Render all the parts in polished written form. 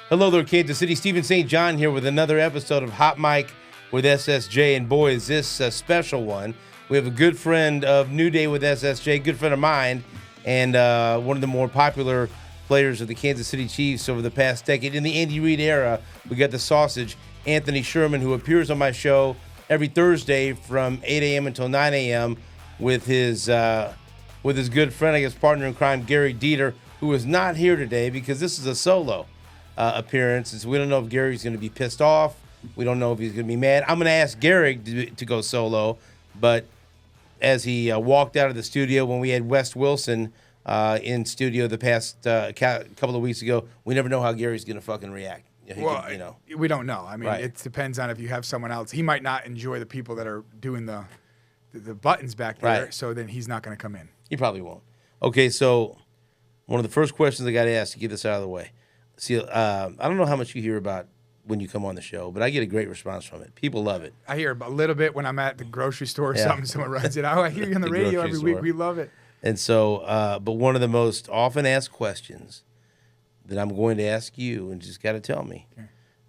Hello there, Kansas City. Stephen St. John here with another episode of Hot Mic with SSJ. And boy, is this a special one. We have a good friend of New Day with SSJ, good friend of mine, and one of the more popular players of the Kansas City Chiefs over the past decade. In the Andy Reid era, we got the sausage, Anthony Sherman, who appears on my show every Thursday from 8 a.m. until 9 a.m. with his good friend, I guess, partner in crime, Gary Dieter, who is not here today because this is a solo appearance. And so we don't know if Gary's going to be pissed off. We don't know if he's going to be mad. I'm going to ask Gary to go solo, but as he walked out of the studio when we had Wes Wilson in studio the past couple of weeks ago, we never know how Gary's going to fucking react. We don't know. I mean, It depends on if you have someone else. He might not enjoy the people that are doing the buttons back there, so then he's not going to come in. He probably won't. Okay, so one of the first questions I got to ask to get this out of the way. See, I don't know how much you hear about when you come on the show, but I get a great response from it. People love it. I hear a little bit when I'm at the grocery store or something. Someone runs it. Oh, I hear you on the radio every week. We love it. And so, but one of the most often asked questions that I'm going to ask you, and just got to tell me,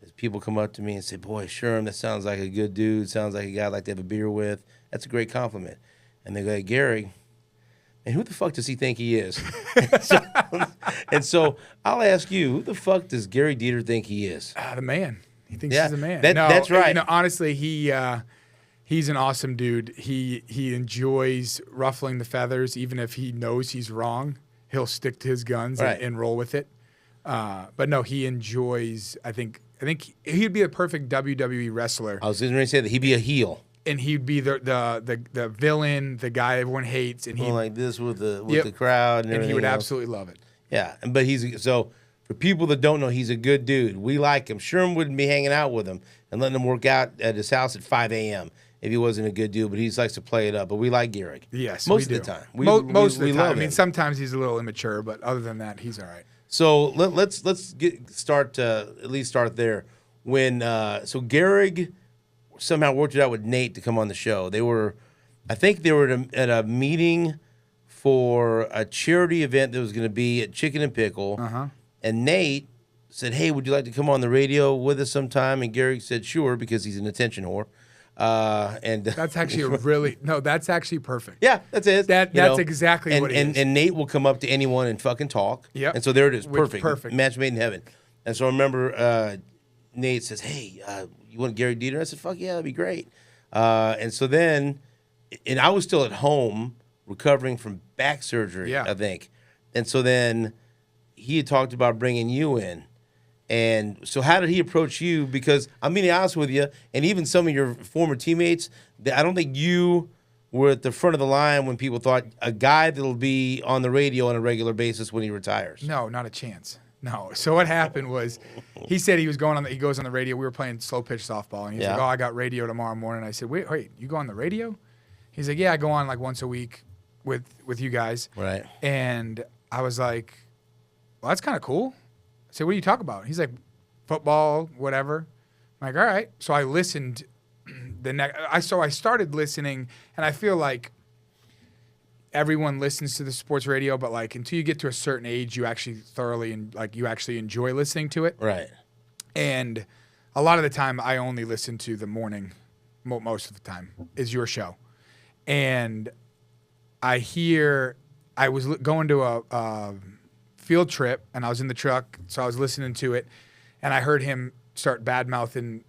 is people come up to me and say, boy, Sherm, that sounds like a good dude. Sounds like a guy I'd like to have a beer with. That's a great compliment. And they go, hey, Gary, and who the fuck does he think he is? and so I'll ask you, who the fuck does Gary Dieter think he is? The man. He thinks he's the man. That's right. Honestly, he's an awesome dude. He enjoys ruffling the feathers, even if he knows he's wrong. He'll stick to his guns and roll with it. But no, he enjoys. I think he'd be a perfect WWE wrestler. I was going to say that he'd be a heel. And he'd be the villain, the guy everyone hates, and he like this with the crowd, and he would absolutely love it. Yeah, but so for people that don't know, he's a good dude. We like him. Sherm wouldn't be hanging out with him and letting him work out at his house at 5 a.m. if he wasn't a good dude. But he likes to play it up. But we like Gary. Yes, most of the time. Most of the time. I mean, sometimes he's a little immature, but other than that, he's all right. So let's start there. When so Gary somehow worked it out with Nate to come on the show. I think they were at a meeting for a charity event that was going to be at Chicken and Pickle. And Nate said, hey, would you like to come on the radio with us sometime? And Gary said, sure, because he's an attention whore. And that's actually that's actually perfect. Yeah, that's it. That's exactly what it is. And Nate will come up to anyone and fucking talk. Yeah. And so there it is. Perfect. Perfect. Match made in heaven. And so I remember Nate says, hey, you want Gary Dieter? I said, fuck yeah, that'd be great. And so then, and I was still at home recovering from back surgery, I think. And so then he had talked about bringing you in. And so how did he approach you? Because I'm being honest with you, and even some of your former teammates, I don't think you were at the front of the line when people thought a guy that'll be on the radio on a regular basis when he retires. No, not a chance. No. So what happened was he said he goes on the radio. We were playing slow pitch softball. And he's like, oh, I got radio tomorrow morning. I said, wait, you go on the radio? He's like, yeah, I go on like once a week with you guys. Right. And I was like, well, that's kind of cool. I said, what do you talk about? He's like, football, whatever. I'm like, all right. So I listened. I started listening, and I feel like everyone listens to the sports radio, but like until you get to a certain age, you actually enjoy listening to it. Right. And a lot of the time, I only listen to the morning. Most of the time is your show, and I was going to a field trip, and I was in the truck, so I was listening to it, and I heard him start bad-mouthing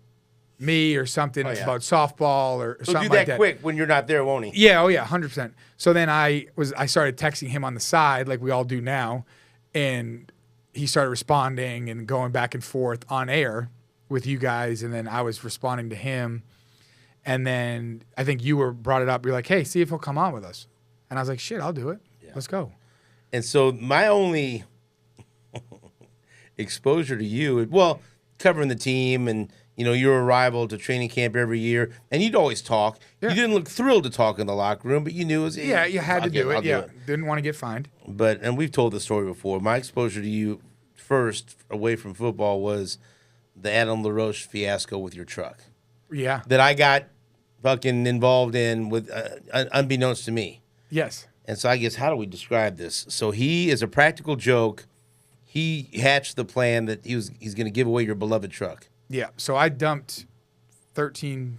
me or something about softball or something like that. Do that quick when you're not there, won't he? Yeah, 100%. So then I started texting him on the side like we all do now, and he started responding and going back and forth on air with you guys, and then I was responding to him, and then I think you brought it up. You're like, hey, see if he'll come on with us. And I was like, shit, I'll do it. Yeah. Let's go. And so my only exposure to you, covering the team and, your arrival to training camp every year, and you'd always talk. Yeah. You didn't look thrilled to talk in the locker room, but you knew it was... Yeah, you had to do it. Yeah, didn't want to get fined. And we've told the story before. My exposure to you first, away from football, was the Adam LaRoche fiasco with your truck. Yeah. That I got fucking involved in with unbeknownst to me. Yes. And so I guess, how do we describe this? So he is a practical joke. he hatched the plan that he's going to give away your beloved truck. Yeah. So I dumped 13,000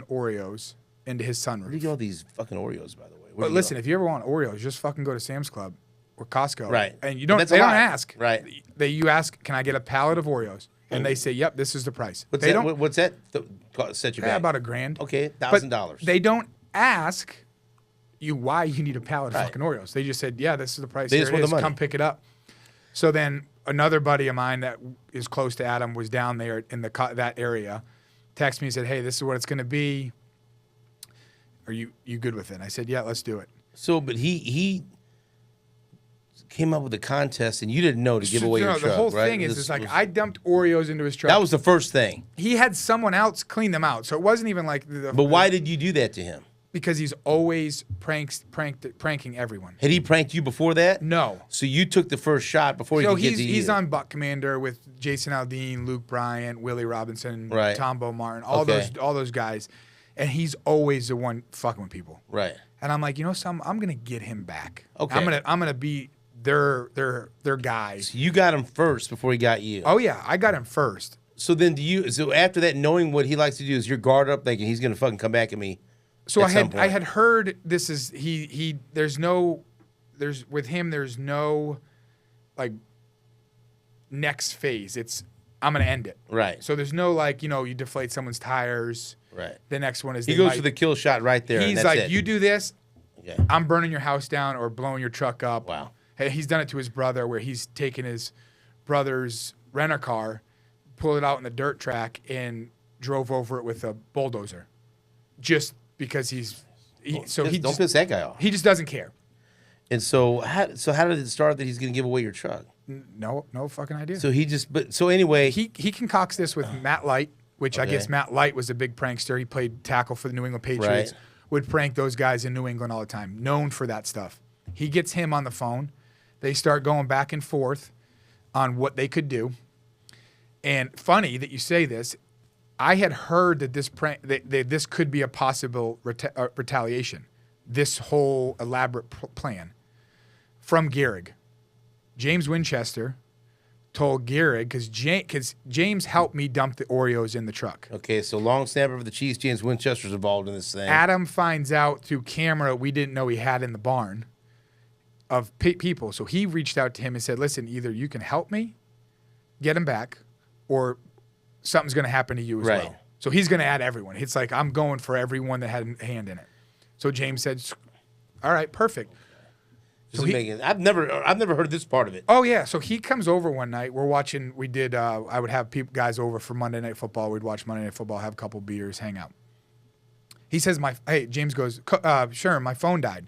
Oreos into his sunroof. Where do you get all these fucking Oreos, by the way? But listen, if you ever want Oreos, just fucking go to Sam's Club or Costco. Right. And they don't ask. Right. You ask, can I get a pallet of Oreos? And they say, yep, this is the price. What's that? Set you back? About $1,000. Okay, $1,000. They don't ask you why you need a pallet of fucking Oreos. They just said, yeah, this is the price. They just want the money. Come pick it up. So then another buddy of mine that is close to Adam was down there in that area, texted me and said, hey, this is what it's going to be. Are you good with it? And I said, yeah, let's do it. So, but he came up with a contest, and you didn't know to give away your truck, the whole right? thing is like I dumped Oreos into his truck. That was the first thing. He had someone else clean them out, so it wasn't even like But why did you do that to him? Because he's always pranking everyone. Had he pranked you before that? No. So you took the first shot before he could get to you. He's on Buck Commander with Jason Aldean, Luke Bryant, Willie Robinson, right. Tom Beaumartin, all those guys, and he's always the one fucking with people. Right. And I'm like, you know something? I'm gonna get him back. Okay. I'm gonna be their guy. So you got him first before he got you. Oh yeah, I got him first. So then so after that, knowing what he likes to do, is your guard up thinking he's gonna fucking come back at me? So I had heard this is there's no like next phase. It's I'm gonna end it. Right. So there's no like, you deflate someone's tires. Right. The next one is he goes for the kill shot right there. He's and that's like, it. you do this, okay. I'm burning your house down or blowing your truck up. Wow. Hey, he's done it to his brother where he's taken his brother's renter car, pulled it out in the dirt track, and drove over it with a bulldozer. Just because don't piss that guy off. He just doesn't care. And so how did it start that he's going to give away your truck? No fucking idea. So anyway, he concocts this with Matt Light, which I guess Matt Light was a big prankster. He played tackle for the New England Patriots. Right. Would prank those guys in New England all the time. Known for that stuff. He gets him on the phone. They start going back and forth on what they could do. And funny that you say this. I had heard that this could be a possible retaliation, this whole elaborate plan from Gehrig. James Winchester told Gehrig, because James helped me dump the Oreos in the truck. Okay, so long snapper for the Chiefs, James Winchester's involved in this thing. Adam finds out through camera we didn't know he had in the barn of people. So he reached out to him and said, listen, either you can help me get him back or something's going to happen to you as well. So he's going to add everyone. It's like, I'm going for everyone that had a hand in it. So James said, all right, perfect. So I've never heard this part of it. Oh, yeah. So he comes over one night. We're watching, I would have guys over for Monday Night Football. We'd watch Monday Night Football, have a couple beers, hang out. He says, James goes, Sherman, my phone died.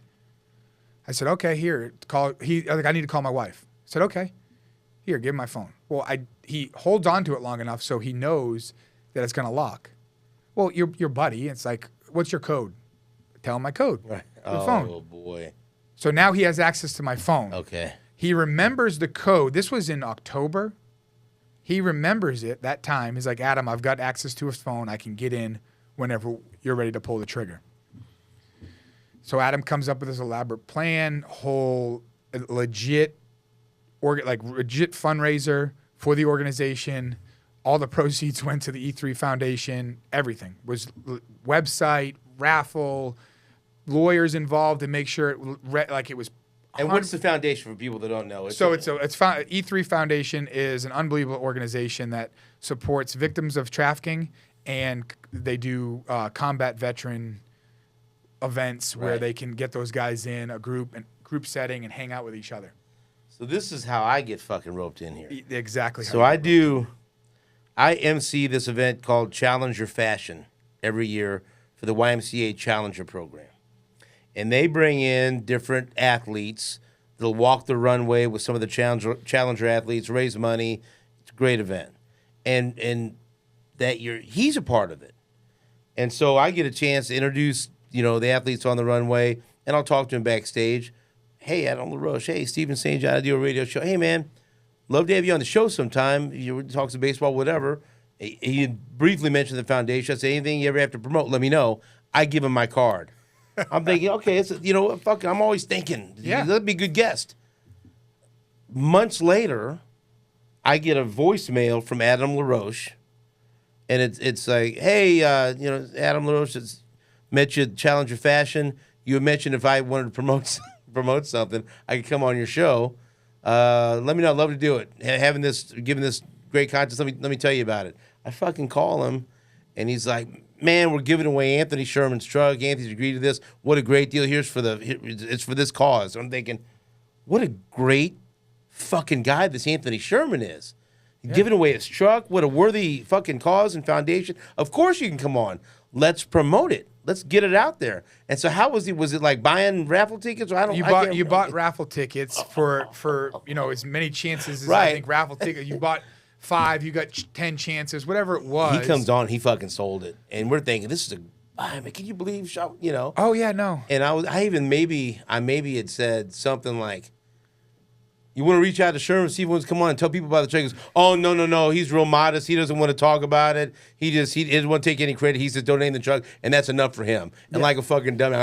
I said, okay, here, call. I need to call my wife. I said, okay, here, give him my phone. Well, he holds on to it long enough so he knows that it's going to lock. Well, your buddy, it's like, what's your code? Tell him my code. Right. Your phone. Oh, boy. So now he has access to my phone. Okay. He remembers the code. This was in October. He remembers it that time. He's like, Adam, I've got access to his phone. I can get in whenever you're ready to pull the trigger. So Adam comes up with this elaborate plan, whole legit fundraiser for the organization. All the proceeds went to the E3 Foundation. Everything was website, raffle, lawyers involved to make sure it was. And what's the foundation for people that don't know? E3 Foundation is an unbelievable organization that supports victims of trafficking, and they do combat veteran events where they can get those guys in a group setting and hang out with each other. So this is how I get fucking roped in here. Exactly. So I MC this event called Challenger Fashion every year for the YMCA Challenger program. And they bring in different athletes. They'll walk the runway with some of the Challenger athletes, raise money. It's a great event. And that year, he's a part of it. And so I get a chance to introduce, the athletes on the runway, and I'll talk to him backstage. Hey, Adam LaRoche. Hey, Stephen St. John, I do a radio show. Hey, man, love to have you on the show sometime. You talk some baseball, whatever. He briefly mentioned the foundation. I said, anything you ever have to promote, let me know. I give him my card. I'm thinking, okay, fuck it. I'm always thinking, let me be a good guest. months later, I get a voicemail from Adam LaRoche, and it's like, hey, Adam LaRoche has met you at Challenger Fashion. You had mentioned if I wanted to promote something, I could come on your show. Let me know. I'd love to do it. Giving this great contest. Let me tell you about it. I fucking call him, and he's like, man, we're giving away Anthony Sherman's truck. Anthony's agreed to this. What a great deal. It's for this cause. I'm thinking, what a great fucking guy this Anthony Sherman is. Giving away his truck. What a worthy fucking cause and foundation. Of course you can come on. Let's promote it. Let's get it out there. And so how was he? Was it like buying raffle tickets? Or You bought raffle tickets for as many chances as I think raffle tickets. You bought 5, you got 10 chances, whatever it was. He comes on, he fucking sold it, and we're thinking this is can you believe? Oh yeah, no. And I maybe had said something like, you want to reach out to Sherman, see if he wants to come on and tell people about the truck. He goes, oh, no. He's real modest. He doesn't want to talk about it. He doesn't want to take any credit. He says donate the truck, and that's enough for him. And like a fucking dummy,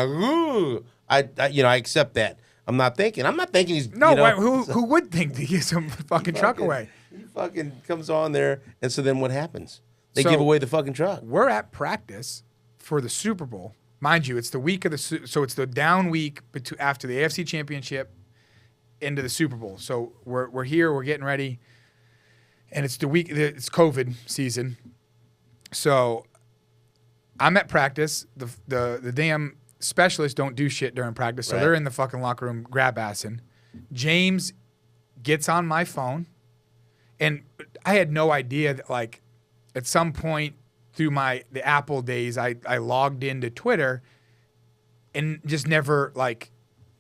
I accept that. I'm not thinking he's who would think to give some fucking truck away? He fucking comes on there, and so then what happens? They give away the fucking truck. We're at practice for the Super Bowl, mind you. It's the week of so it's the down week after the AFC Championship into the Super Bowl. So we're here, we're getting ready, and it's the week. It's COVID season, so I'm at practice. The damn specialists don't do shit during practice, so they're in the fucking locker room grab-assing. James gets on my phone, and I had no idea that, like, at some point through the Apple days, I logged into Twitter and just never, like,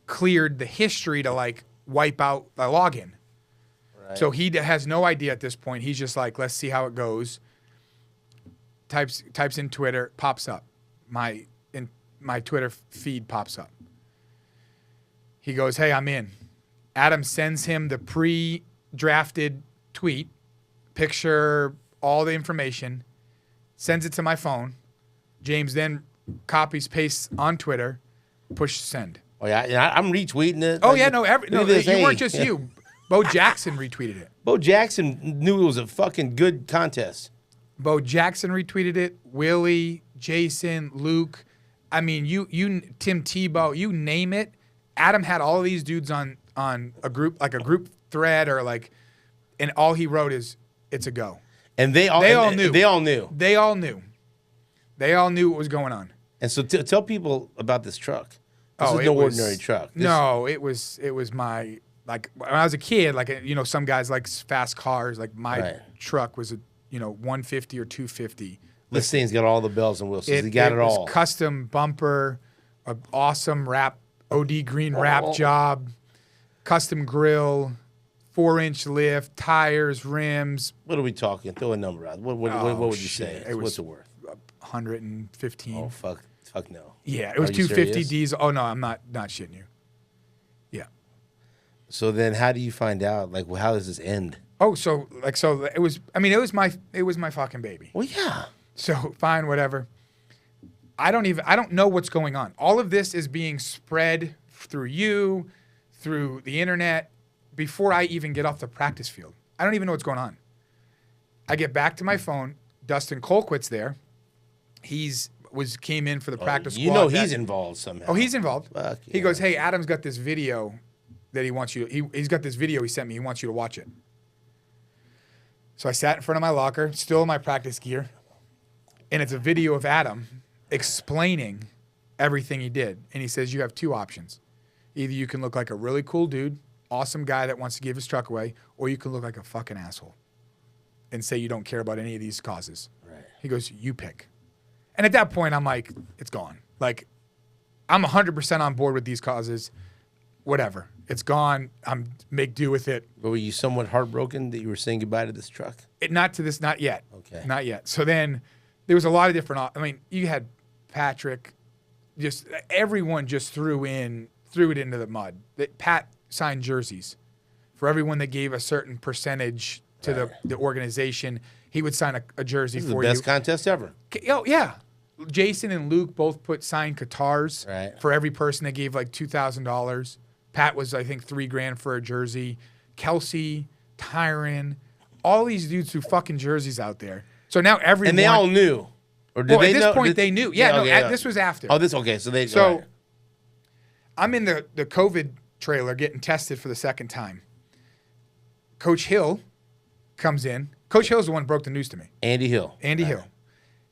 cleared the history to, like, wipe out the login. Right. So he has no idea at this point. He's just like, let's see how it goes. Types in Twitter, pops up. My Twitter feed pops up. He goes, hey, I'm in. Adam sends him the pre-drafted tweet, picture, all the information, sends it to my phone. James then copies, pastes on Twitter, push send. Oh yeah, I'm retweeting it. Oh yeah, you weren't just you. Bo Jackson retweeted it. Bo Jackson knew it was a fucking good contest. Bo Jackson retweeted it. Willie, Jason, Luke. I mean, you Tim Tebow, you name it. Adam had all of these dudes on a group, like a group thread, or like, and all he wrote is, "It's a go." And they all knew. They all knew. They all knew. They all knew what was going on. And so tell people about this truck. This is no ordinary truck. It was my, like, when I was a kid, like, some guys like fast cars. Like my truck was a 150 or 250. This thing's got all the bells and whistles. He got it all. It was custom bumper, an awesome OD green wrap job, custom grill, 4-inch lift, tires, rims. What are we talking? Throw a number out. What would you say? What's it worth? 115. Oh fuck no. Yeah, it was 250 diesel. Oh no, I'm not shitting you. Yeah. So then, how do you find out? Like, well, how does this end? Oh, so it was. I mean, it was my fucking baby. Well, yeah. So fine, whatever. I don't know what's going on. All of this is being spread through you, through the internet, before I even get off the practice field. I don't even know what's going on. I get back to my phone. Dustin Colquitt's there. Came in for the practice squad. He's involved somehow. Oh, he's involved. Fuck he goes, hey, Adam's got this video that he wants you to, he's got this video he sent me. He wants you to watch it. So I sat in front of my locker, still in my practice gear, and it's a video of Adam explaining everything he did. And he says, you have 2 options. Either you can look like a really cool dude, awesome guy that wants to give his truck away, or you can look like a fucking asshole and say you don't care about any of these causes. Right. He goes, you pick. And at that point, I'm like, it's gone. Like, I'm 100% on board with these causes. Whatever. It's gone. Make do with it. But were you somewhat heartbroken that you were saying goodbye to this truck? Not yet. Okay. Not yet. So then there was a lot of different, you had Patrick, just everyone just threw it into the mud. Pat signed jerseys for everyone that gave a certain percentage to the organization. He would sign a jersey for you. The best contest ever. Oh, yeah. Jason and Luke both signed guitars for every person that gave like $2,000. Pat was, I think, $3,000 for a jersey. Kelsey, Tyron, all these dudes who fucking jerseys out there. So now everyone. And they all knew. Or did they at this know? point, they knew. Yeah, okay, this was after. Oh, okay. So they. So right. I'm in the COVID trailer getting tested for the second time. Coach Hill comes in. Coach Hill's the one who broke the news to me. Andy Hill. Hill.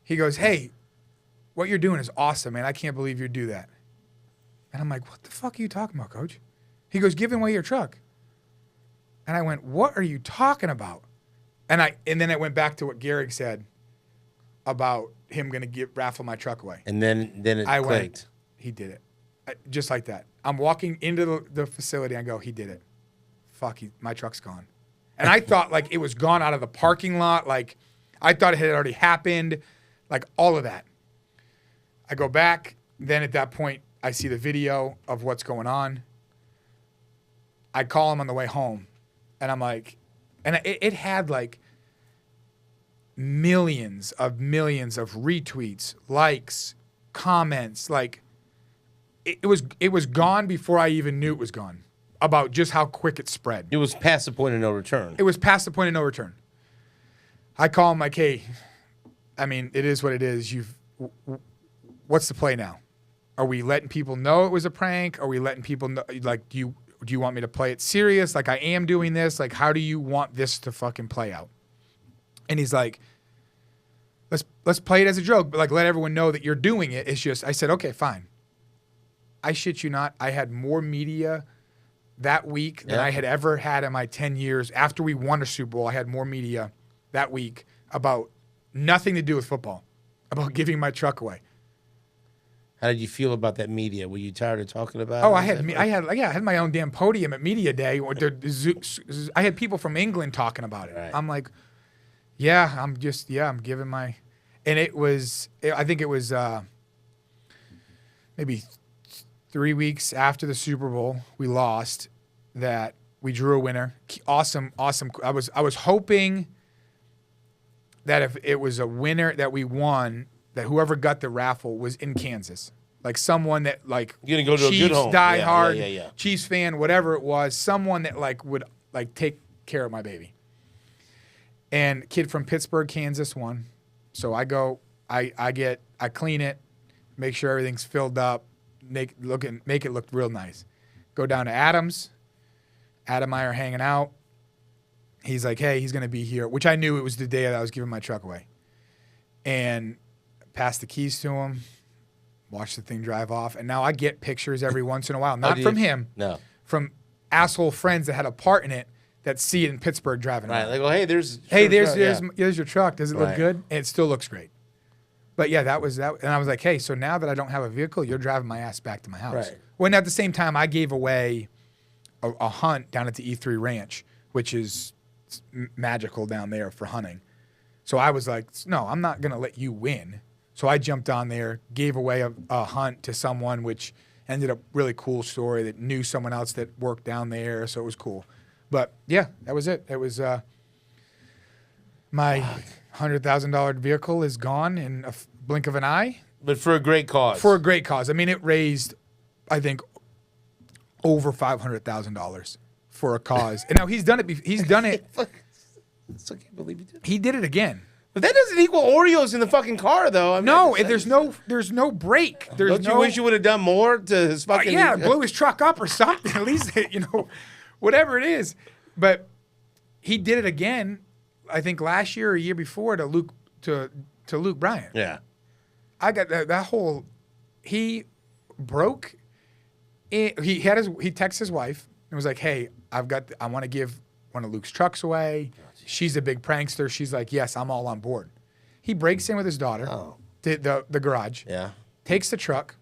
He goes, hey, what you're doing is awesome, man. I can't believe you do that. And I'm like, what the fuck are you talking about, Coach? He goes, giving away your truck. And I went, what are you talking about? And then it went back to what Gehrig said about him going to raffle my truck away. And then it clicked. Went, he did it. Just like that. I'm walking into the facility. I go, he did it. Fuck, my truck's gone. And I thought like it was gone out of the parking lot. Like I thought it had already happened. Like all of that. I go back. Then at that point, I see the video of what's going on. I call him on the way home. And I'm like, and it had like millions of retweets, likes, comments. Like it was gone before I even knew it was gone. About just how quick it spread. It was past the point of no return. It was past the point of no return. I call him like, hey, I mean, it is what it is. What's the play now? Are we letting people know it was a prank? Are we letting people know, like, do you want me to play it serious? Like, I am doing this. Like, how do you want this to fucking play out? And he's like, let's play it as a joke, but like, let everyone know that you're doing it. It's just, I said, okay, fine. I shit you not. I had more media that week than I had ever had in my 10 years. After we won a Super Bowl, I had more media that week about nothing to do with football, about giving my truck away. How did you feel about that media? Were you tired of talking about it? Oh, I had my own damn podium at media day. I had people from England talking about it. Right. I'm like, I'm giving my, and I think it was maybe 3 weeks after the Super Bowl, we lost, that we drew a winner. Awesome. I was hoping that if it was a winner that we won, that whoever got the raffle was in Kansas. Like someone that like you're gonna go to Chiefs a good home. Die hard, Yeah. Chiefs fan, whatever it was, someone that like would like take care of my baby. And kid from Pittsburgh, Kansas won. So I go, I clean it, make sure everything's filled up. Make it look real nice. Go down to Adams. Adam and I are hanging out. He's like, hey, he's going to be here, which I knew it was the day that I was giving my truck away. And passed the keys to him, watched the thing drive off. And now I get pictures every once in a while, not from him, from asshole friends that had a part in it that see it in Pittsburgh driving around. Right, like, there's your truck. Does it look good? And it still looks great. But yeah, that was that. And I was like, hey, so now that I don't have a vehicle, you're driving my ass back to my house. Right. When at the same time, I gave away a hunt down at the E3 Ranch, which is magical down there for hunting. So I was like, no, I'm not going to let you win. So I jumped on there, gave away a hunt to someone, which ended up really cool story that knew someone else that worked down there. So it was cool. But yeah, that was it. It was my $100,000 vehicle is gone in a blink of an eye. But for a great cause. For a great cause. I mean, it raised, I think, over $500,000 for a cause. And now he's done it. I still can't believe he did it. He did it again. But that doesn't equal Oreos in the fucking car, though. I mean, no, there's no break. Don't you wish you would have done more to his fucking? Blew his truck up or something. At least whatever it is. But he did it again. I think last year or a year before to Luke Bryant. Yeah, I got that whole. He broke. He texted his wife and was like, "Hey, I want to give one of Luke's trucks away." She's a big prankster. She's like, "Yes, I'm all on board." He breaks in with his daughter, the garage. Yeah, takes the truck,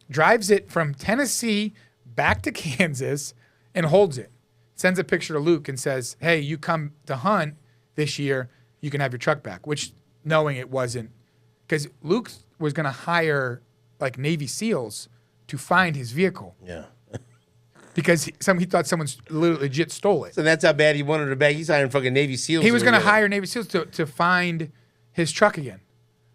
drives it from Tennessee back to Kansas, and holds it. Sends a picture to Luke and says, "Hey, you come to hunt this year, you can have your truck back," which knowing it wasn't, because Luke was going to hire like Navy SEALs to find his vehicle. Yeah. Because he thought someone legit stole it. So that's how bad he wanted it back. He's hiring fucking Navy SEALs. He was going to hire Navy SEALs to find his truck again.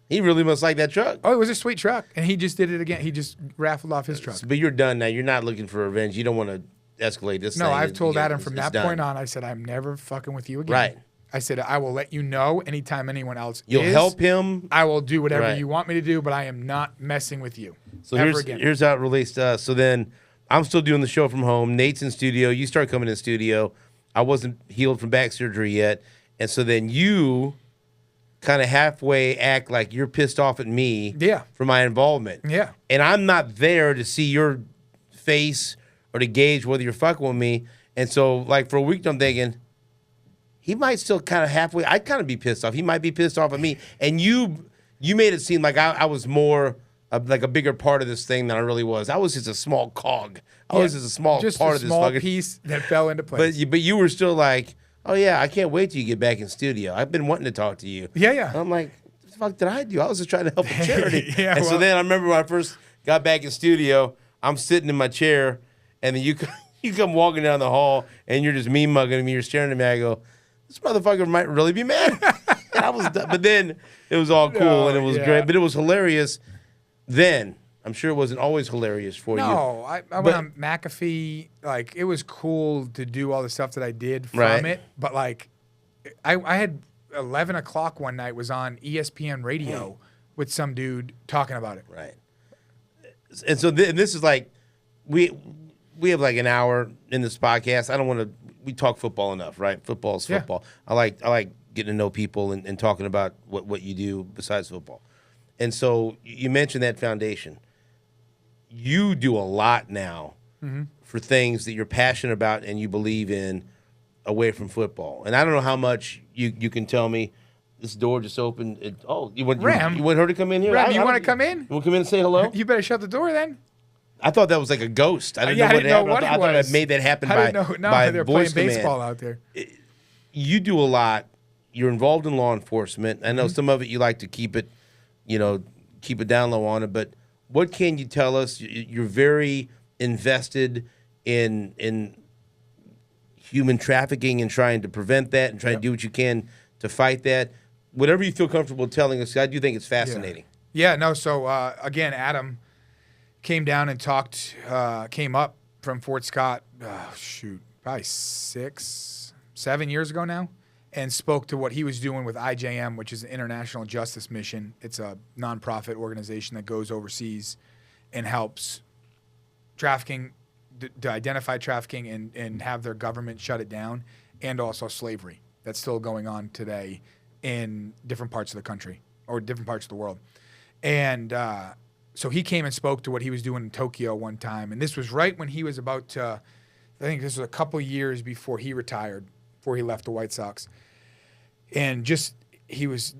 He really must like that truck. Oh, it was a sweet truck. And he just did it again. He just raffled off his truck. But you're done now. You're not looking for revenge. You don't want to escalate this No, thing. I've told Adam it's from that done. point on, I said, I'm never fucking with you again. Right. I said, I will let you know anytime anyone else You'll is. help him. I will do whatever Right. you want me to do, but I am not messing with you. So ever again. here's how it relates to us. So then I'm still doing the show from home. Nate's in studio. You start coming in studio. I wasn't healed from back surgery yet. And so then you kind of halfway act like you're pissed off at me for my involvement. Yeah. And I'm not there to see your face or to gauge whether you're fucking with me. And so, like, for a week, I'm thinking, he might still kind of halfway. I'd kind of be pissed off. He might be pissed off at me. And you made it seem like I was more like a bigger part of this thing than I really was. I was just a small cog. I was just a small part of this fucking piece that fell into place. But you were still like, oh yeah, I can't wait till you get back in studio. I've been wanting to talk to you. Yeah. And I'm like, what the fuck did I do? I was just trying to help a charity. So well, then I remember when I first got back in studio, I'm sitting in my chair, and then you come walking down the hall, and you're just me mugging me. You're staring at me. I go, this motherfucker might really be mad. And I was, but then it was all cool and it was great. But it was hilarious. Then I'm sure it wasn't always hilarious for you. No, I went on McAfee. Like, it was cool to do all the stuff that I did from it. But, like, I had 11 o'clock one night was on ESPN radio with some dude talking about it. Right. And so this is like, we have like an hour in this podcast. I don't want to, we talk football enough, right? Football is football. I like getting to know people and talking about what you do besides football. And so you mentioned that foundation. You do a lot now for things that you're passionate about and you believe in away from football. And I don't know how much you can tell me. This door just opened. You want her to come in here? Ram, you want to come in? You want to come in and say hello? You better shut the door then. I thought that was like a ghost. I didn't know what happened. I thought I made that happen by they're voice playing command. baseball out there. You do a lot. You're involved in law enforcement. I know some of it you like to keep it down low on it. But what can you tell us? You're very invested in human trafficking and trying to prevent that and trying to do what you can to fight that. Whatever you feel comfortable telling us, I do think it's fascinating. So again, Adam came down and talked, came up from Fort Scott, probably 6-7 years ago now, and spoke to what he was doing with IJM, which is an international justice mission. It's a nonprofit organization that goes overseas and helps trafficking, to identify trafficking and have their government shut it down, and also slavery that's still going on today in different parts of the country or different parts of the world. And so he came and spoke to what he was doing in Tokyo one time. And this was right when he was about to, I think this was a couple years before he retired, before he left the White Sox. And just, he was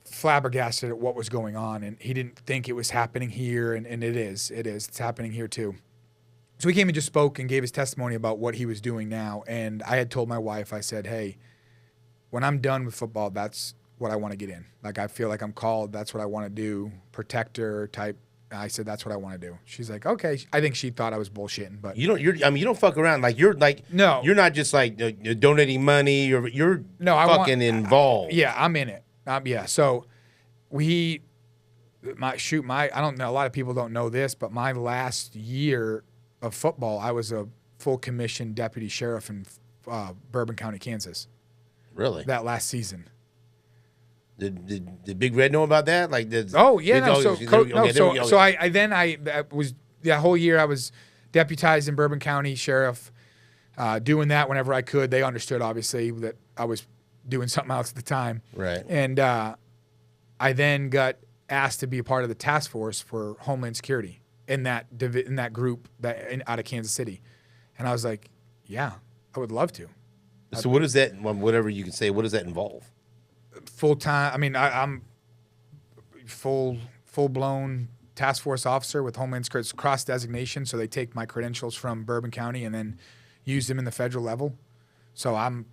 flabbergasted at what was going on. And he didn't think it was happening here. And it is. It's happening here too. So he came and just spoke and gave his testimony about what he was doing now. And I had told my wife, I said, hey, when I'm done with football, that's what I want to get in. Like, I feel like I'm called. That's what I want to do. Protector type. I said, that's what I want to do. She's like, okay. I think she thought I was bullshitting, but you don't fuck around. Like, you're not just like donating money. You're fucking involved. I'm in it. So I don't know. A lot of people don't know this, but my last year of football, I was a full commission deputy sheriff in Bourbon County, Kansas. Really? That last season. Did Big Red know about that? Like, I was that whole year I was deputized in Bourbon County sheriff, doing that whenever I could. They understood obviously that I was doing something else at the time. Right. And I then got asked to be a part of the task force for Homeland Security in that group out of Kansas City, and I was like, yeah, I would love to. So what does that? Whatever you can say. What does that involve? Full time. I mean, I'm full blown task force officer with Homeland Security. It's cross designation, so they take my credentials from Bourbon County and then use them in the federal level. So I'm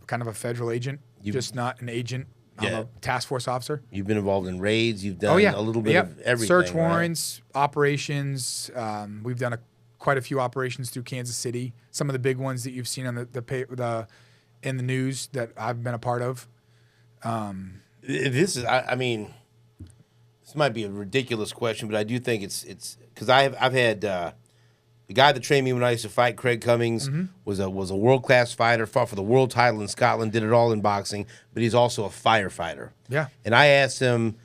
kind of a federal agent, just not an agent. I'm a task force officer. You've been involved in raids. You've done a little bit of everything. Search warrants, operations. We've done quite a few operations through Kansas City. Some of the big ones that you've seen on the in the news that I've been a part of. This might be a ridiculous question, but I do think it's because I've had the guy that trained me when I used to fight, Craig Cummings, was a world-class fighter, fought for the world title in Scotland, did it all in boxing, but he's also a firefighter. Yeah. And I asked him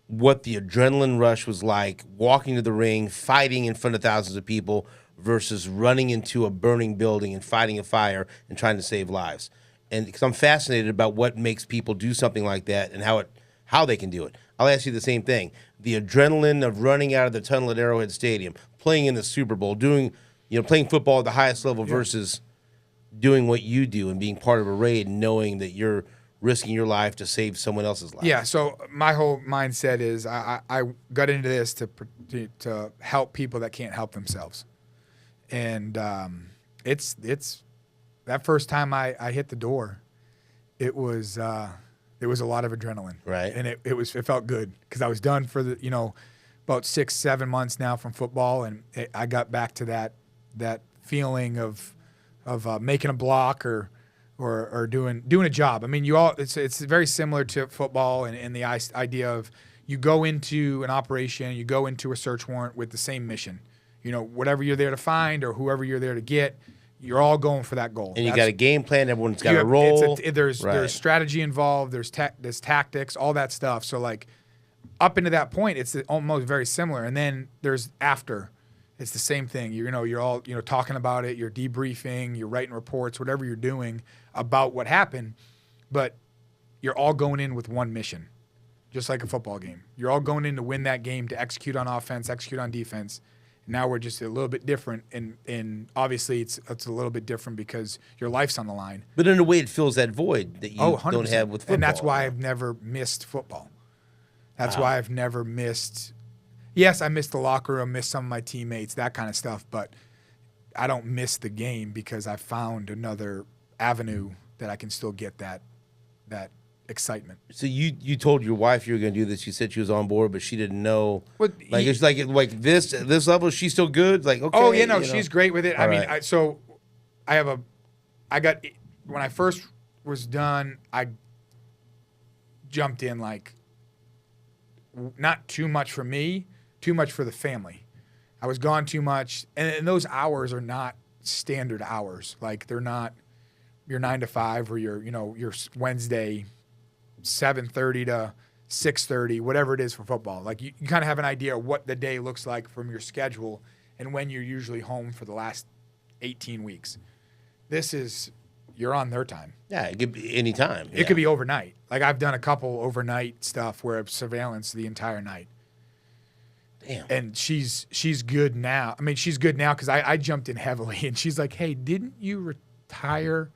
what the adrenaline rush was like walking to the ring, fighting in front of thousands of people versus running into a burning building and fighting a fire and trying to save lives. And because I'm fascinated about what makes people do something like that and how they can do it. I'll ask you the same thing. The adrenaline of running out of the tunnel at Arrowhead Stadium, playing in the Super Bowl, playing football at the highest level versus doing what you do and being part of a raid and knowing that you're risking your life to save someone else's life. Yeah, so my whole mindset is I got into this to help people that can't help themselves. And it's that first time I hit the door, it was a lot of adrenaline. Right. And it felt good because I was done for about 6-7 months now from football, and I got back to that feeling of making a block or doing a job. I mean, it's very similar to football and the idea of you go into an operation, you go into a search warrant with the same mission. Whatever you're there to find or whoever you're there to get, you're all going for that goal. And you got a game plan. Everyone's got a role. There's strategy involved. There's tactics, all that stuff. So up into that point, it's almost very similar. And then there's after. It's the same thing. You're all talking about it. You're debriefing. You're writing reports. Whatever you're doing about what happened, but you're all going in with one mission, just like a football game. You're all going in to win that game, to execute on offense, execute on defense. Now we're just a little bit different, and obviously it's a little bit different because your life's on the line. But in a way, it fills that void that you don't have with football. And that's why I've never missed football. That's why I've never missed. Yes, I missed the locker room, missed some of my teammates, that kind of stuff, but I don't miss the game because I found another avenue that I can still get that excitement. So you told your wife you were going to do this. She said she was on board, but she didn't know. It's like this level. She's still good. Like, okay. Oh yeah, she's great with it. All mean, right. When I first was done, I jumped in not too much for me, too much for the family. I was gone too much, and those hours are not standard hours. Like they're not your 9 to 5 or your Wednesday 7:30 to 6:30, whatever it is for football. Like you kind of have an idea of what the day looks like from your schedule and when you're usually home for the last 18 weeks. You're on their time. Yeah, it could be any time. It could be overnight. Like I've done a couple overnight stuff where it's surveillance the entire night. Damn. And she's good now. I mean, she's good now because I jumped in heavily, and she's like, "Hey, didn't you retire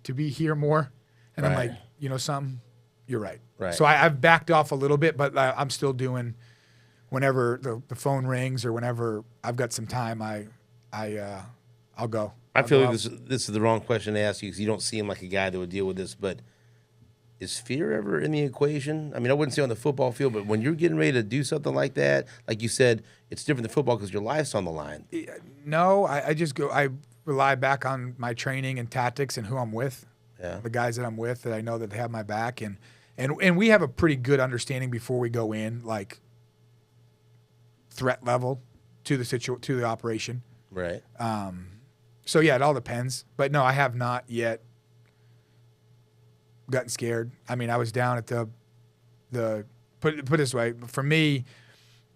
to be here more?" And I'm like, something? You're right. Right. So I've backed off a little bit, but I'm still doing whenever the phone rings or whenever I've got some time, I'll go. I feel like this is the wrong question to ask you because you don't seem like a guy that would deal with this, but is fear ever in the equation? I mean, I wouldn't say on the football field, but when you're getting ready to do something like that, like you said, it's different than football because your life's on the line. No, I just go. I rely back on my training and tactics and who I'm with. Yeah. The guys that I'm with that I know that they have my back, and we have a pretty good understanding before we go in, like threat level to the operation. Right. So yeah, it all depends. But no, I have not yet gotten scared. I mean, I was down at the put it this way. For me,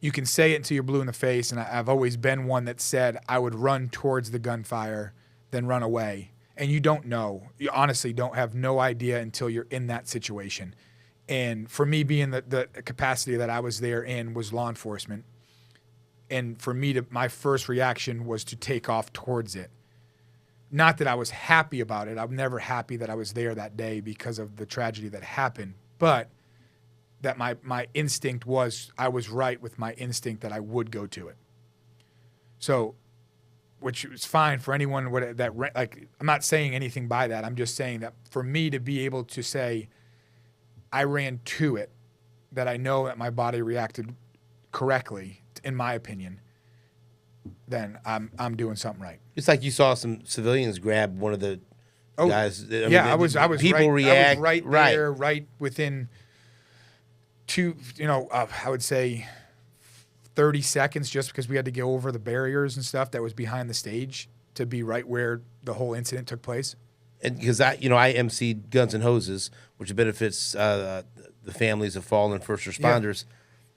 you can say it until you're blue in the face, and I've always been one that said I would run towards the gunfire, then run away. And you don't know. You honestly have no idea until you're in that situation. And for me, being the capacity that I was there in was law enforcement. And for me, my first reaction was to take off towards it. Not that I was happy about it. I'm never happy that I was there that day because of the tragedy that happened. But that my instinct was, I was right with my instinct that I would go to it. So, which is fine for anyone I'm not saying anything by that. I'm just saying that for me to be able to say I ran to it, that I know that my body reacted correctly, in my opinion, then I'm doing something right. It's like you saw some civilians grab one of the guys. I was people react. I was right there, right within I would say 30 seconds just because we had to go over the barriers and stuff that was behind the stage to be right where the whole incident took place. And because I emceed Guns and Hoses, which benefits the families of fallen first responders,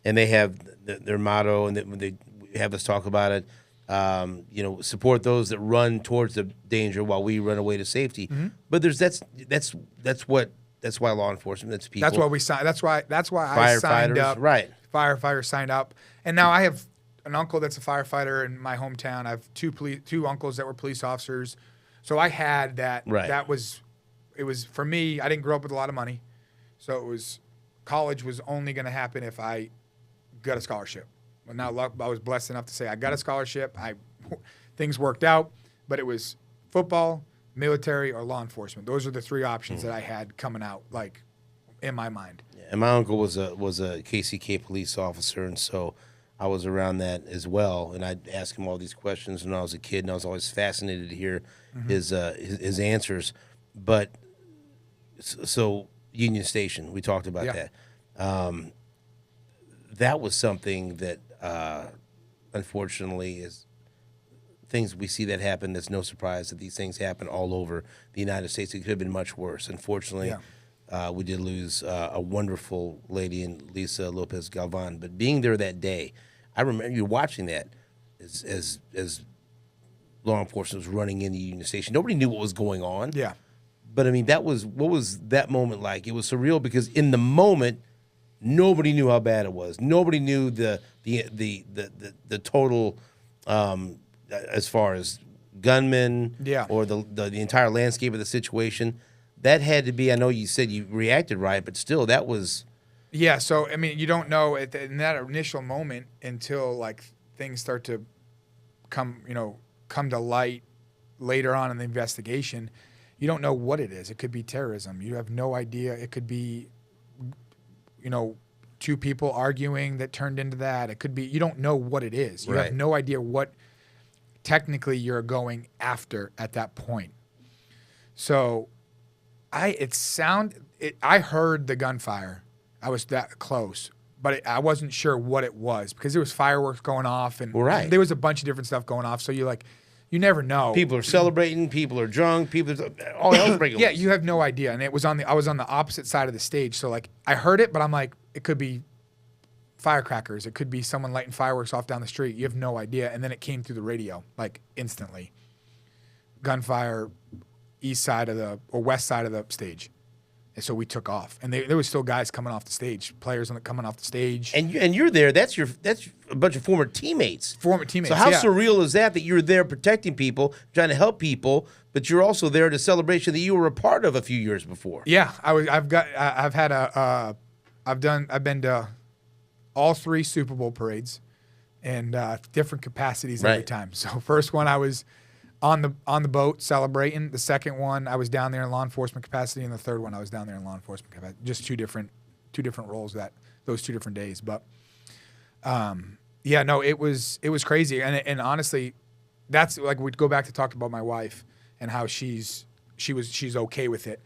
and they have their motto, and they have us talk about it. Support those that run towards the danger while we run away to safety. Mm-hmm. But that's why law enforcement. That's people. That's why we signed. That's why I signed up. Right. Firefighters signed up, and now I have an uncle that's a firefighter in my hometown. I have two uncles that were police officers. So I had that. Right. It was for me. I didn't grow up with a lot of money, so college was only going to happen if I got a scholarship. Well, now I was blessed enough to say I got a scholarship. Things worked out, but it was football, military, or law enforcement. Those are the three options that I had coming out, like in my mind. Yeah, and my uncle was a KCK police officer, and so I was around that as well. And I'd ask him all these questions when I was a kid, and I was always fascinated to hear his answers. But so Union Station, we talked about that. That was something that, unfortunately, is things we see that happen. That's no surprise that these things happen all over the United States. It could have been much worse. Unfortunately, we did lose a wonderful lady in Lisa Lopez Galvan. But being there that day, I remember you watching that as law enforcement was running into Union Station. Nobody knew what was going on. Yeah. But I mean, what was that moment like? It was surreal because in the moment, nobody knew how bad it was. Nobody knew the total, as far as gunmen, or the entire landscape of the situation. That had to be. I know you said you reacted right, but still, that was. Yeah. So I mean, you don't know in that initial moment until like things start to come to light later on in the investigation. You don't know what it is. It could be terrorism. You have no idea. It could be, two people arguing that turned into that. It could be, you don't know what it is. You have no idea what technically you're going after at that point. So I heard the gunfire. I was that close, but I wasn't sure what it was because there was fireworks going off and there was a bunch of different stuff going off. So you never know. People are celebrating. People are drunk. All hell's breaking loose. You have no idea. And I was on the opposite side of the stage. So like I heard it, but I'm like, it could be firecrackers. It could be someone lighting fireworks off down the street. You have no idea. And then it came through the radio, like instantly. Gunfire, west side of the stage. And so we took off, and there was still guys coming off the stage, players coming off the stage. And you're there. That's a bunch of former teammates. So how surreal is that you're there protecting people, trying to help people, but you're also there at a celebration that you were a part of a few years before. Yeah, I've been to all 3 Super Bowl parades, and different capacities every time. So first one I was on the boat celebrating. The second one, I was down there in law enforcement capacity, and the third one, I was down there in law enforcement capacity. Just two different roles those 2 different days. But it was crazy, and honestly, that's like we'd go back to talk about my wife and how she's okay with it.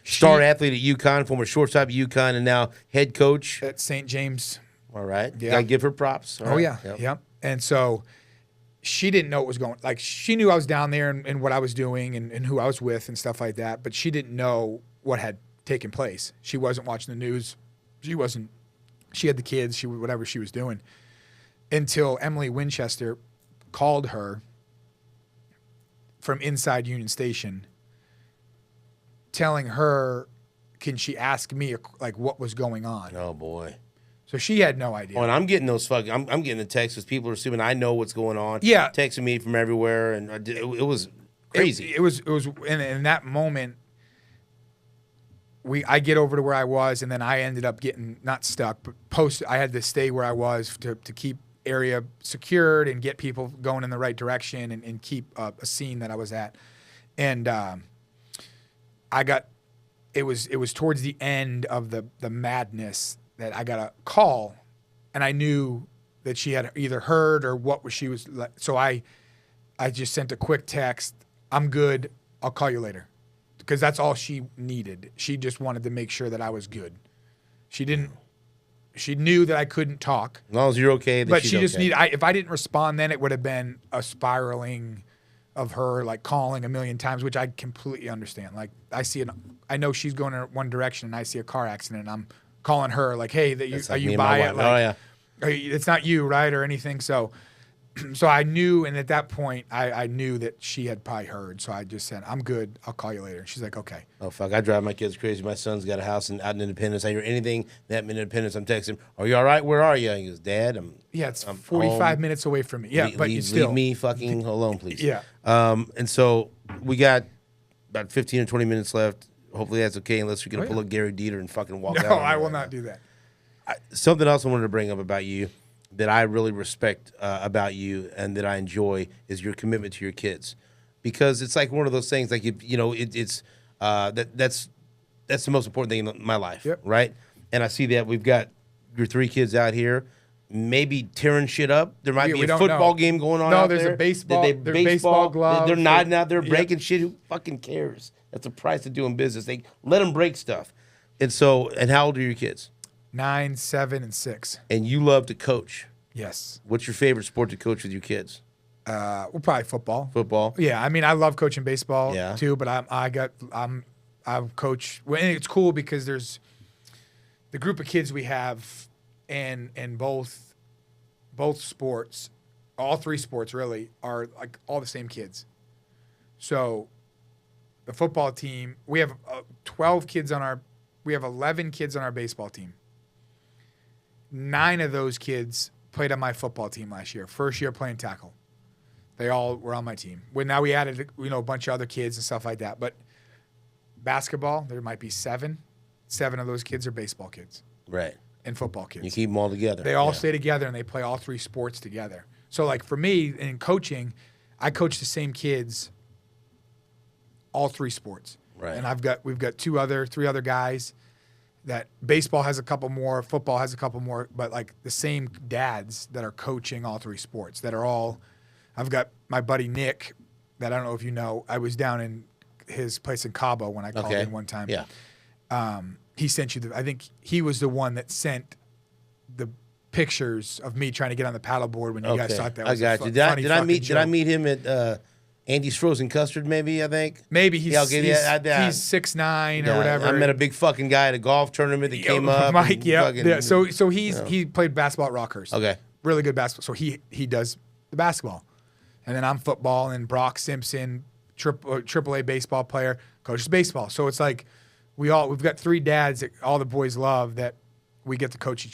Star athlete at UConn, former shortstop at UConn, and now head coach at St. James. All right, gotta give her props. Yep. And so. She didn't know what was going. Like she knew I was down there and what I was doing and who I was with and stuff like that, but she didn't know what had taken place. She wasn't watching the news. She had the kids. Whatever she was doing, until Emily Winchester called her from inside Union Station, telling her, "Can she ask me like what was going on?" Oh boy. So she had no idea. Oh, and I'm getting those I'm getting the texts because people are assuming I know what's going on. Yeah, texting me from everywhere, and it was crazy. It was in that moment. I get over to where I was, and then I ended up getting not stuck, but I had to stay where I was to keep area secured and get people going in the right direction and keep a scene that I was at. And it was towards the end of the madness that I got a call, and I knew that she had either heard or she was like. So I just sent a quick text. I'm good. I'll call you later, because that's all she needed. She just wanted to make sure that I was good. She didn't She knew that I couldn't talk. As long as you're okay, But she just okay. needed. If I didn't respond, then it would have been a spiraling of her like calling a million times, which I completely understand. Like I know she's going in one direction, and I see a car accident, and I'm calling her like, "Hey, are you by it? Like, it's not you, right, or anything." So I knew, and at that point, I knew that she had probably heard. So I just said, "I'm good. I'll call you later." And she's like, "Okay." Oh fuck! I drive my kids crazy. My son's got a house out in Independence. I hear anything that in Independence, I'm texting him. Are you all right? Where are you? And he goes, Dad, I'm 45 home. minutes away from me. Yeah, but you still leave me fucking alone, please. Yeah. And so we got about 15 or 20 minutes left. Hopefully that's okay, unless you're gonna pull a Gary Dieter and fucking walk out. No, I will not do that. Something else I wanted to bring up about you that I really respect about you and that I enjoy is your commitment to your kids, because it's like one of those things. Like it's that's the most important thing in my life, right? And I see that we've got your 3 kids out here, maybe tearing shit up. There might be a football game going on. No, out there's there. a baseball. There's baseball gloves. They're nodding out there, breaking shit. Who fucking cares? That's the price of doing business. They let them break stuff. And how old are your kids? 9, 7, and 6. And you love to coach. Yes. What's your favorite sport to coach with your kids? Well, probably football. Football. Yeah, I mean, I love coaching baseball too, but I coach. Well, and it's cool because there's the group of kids we have, and both sports, all 3 sports really are like all the same kids. So, the football team, we have 12 kids we have 11 kids on our baseball team. 9 of those kids played on my football team last year. First year playing tackle. They all were on my team. Now we added, a bunch of other kids and stuff like that. But basketball, there might be 7. 7 of those kids are baseball kids. Right. And football kids. You keep them all together. They all stay together, and they play all 3 sports together. So, like, for me, in coaching, I coach the same kids all 3 sports. Right. And we've got 3 other guys that baseball has a couple more, football has a couple more, but like the same dads that are coaching all 3 sports that are all. I've got my buddy Nick that I don't know if you know. I was down in his place in Cabo when I called in one time. Yeah. He sent you I think he was the one that sent the pictures of me trying to get on the paddleboard when you guys thought that was you. Did I meet him at Andy's Frozen Custard? Maybe, I think. Maybe he's 6'9" or whatever. I met a big fucking guy at a golf tournament that came up. Mike, So he played basketball at Rockhurst. Okay. Really good basketball. So he does the basketball, and then I'm football, and Brock Simpson, AAA baseball player, coaches baseball. So it's like we've got 3 dads that all the boys love that we get to coach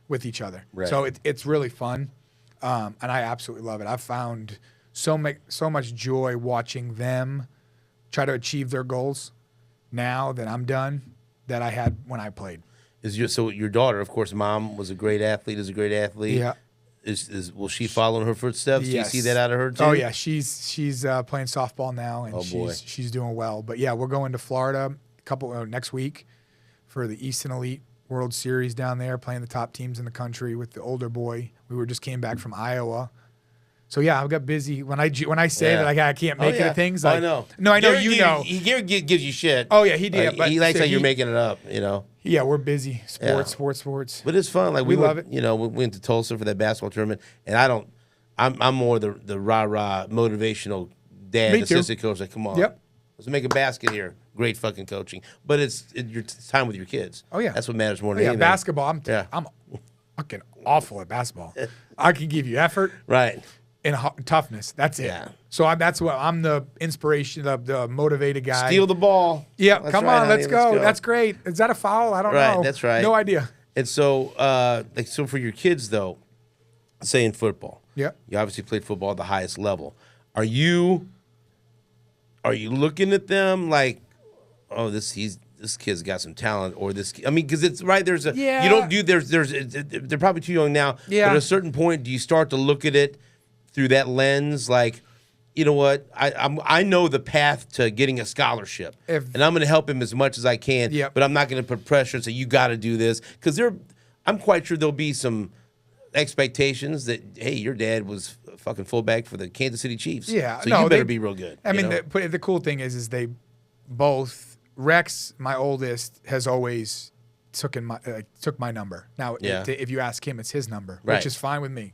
with each other. Right. So it's really fun, and I absolutely love it. I've found so much joy watching them try to achieve their goals now that I'm done that I had when I played. So your daughter, of course, mom was a great athlete. Is a great athlete. Yeah. Will she follow in her footsteps? Yes. Do you see that out of her too? Oh yeah, she's playing softball now, and she's doing well. But yeah, we're going to Florida next week for the Easton Elite World Series down there, playing the top teams in the country with the older boy. We just came back from Iowa. So yeah, I've got busy. When I say that I can't make it at things, I know. No, I know Gary gives you shit. Oh yeah, he did. He likes how you're making it up. Yeah, we're busy. Sports. But it's fun. Like we love it. We went to Tulsa for that basketball tournament, and I'm more the rah motivational dad, assistant coach. Like, come on, let's make a basket here. Great fucking coaching. But it's your time with your kids. Oh yeah, that's what matters more than anything. Basketball. I'm fucking awful at basketball. I can give you effort. Right. And toughness. That's it. Yeah. So I'm the inspiration, the motivated guy. Steal the ball. Yeah. Come on, let's go. That's great. Is that a foul? I don't know. Right. That's right. No idea. And so, so for your kids though, say in football. Yeah. You obviously played football at the highest level. Are you looking at them like, oh, this kid's got some talent, or this? I mean, because it's right. There's a. Yeah. You don't do. They're probably too young now. Yeah. But at a certain point, do you start to look at it through that lens, like, you know what? I know the path to getting a scholarship, and I'm going to help him as much as I can. Yep. But I'm not going to put pressure and say you got to do this, because I'm quite sure there'll be some expectations that, hey, your dad was a fucking fullback for the Kansas City Chiefs. Yeah. So you better be real good. I mean, the cool thing is they both. Rex, my oldest, has always took my number. Now, if you ask him, it's his number, Right. which is fine with me.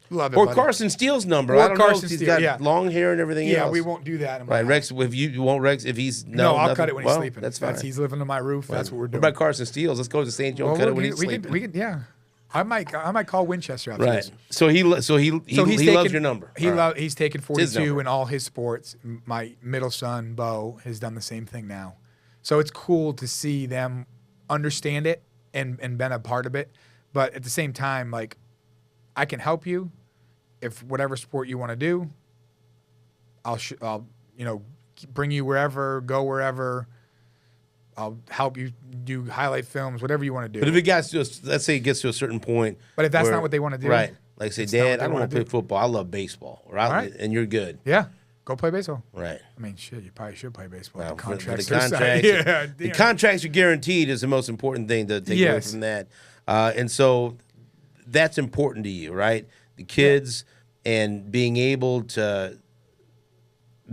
Love it, Or buddy. Carson Steele's number. Or I don't know Carson if he's Steele, got long hair and everything else. Yeah, we won't do that. In my Right, house. Rex. If you won't Rex, if he's No, I'll nothing, cut it when he's well, sleeping. That's fine. He's living on my roof. That's what we're doing. What about Carson Steele's? Let's go to St. Joe and cut it when he's sleeping. We can, yeah. I might call Winchester after Right. this. So he loves your number. He's taken 42 in all his sports. My middle son Bo has done the same thing now. So it's cool to see them understand it and been a part of it. But at the same time, like, I can help you if whatever sport you want to do. I'll bring you wherever, go wherever. I'll help you do highlight films, whatever you want to do. But if it gets to let's say it gets to a certain point, but if that's not what they want to do, right? Like say, Dad, I don't want to play football. I love baseball, right? And you're good. Yeah, go play baseball. Right. I mean, shit, you probably should play baseball. Well, the contracts, the contracts are guaranteed is the most important thing to take away from that. And so that's important to you, right? The kids and being able to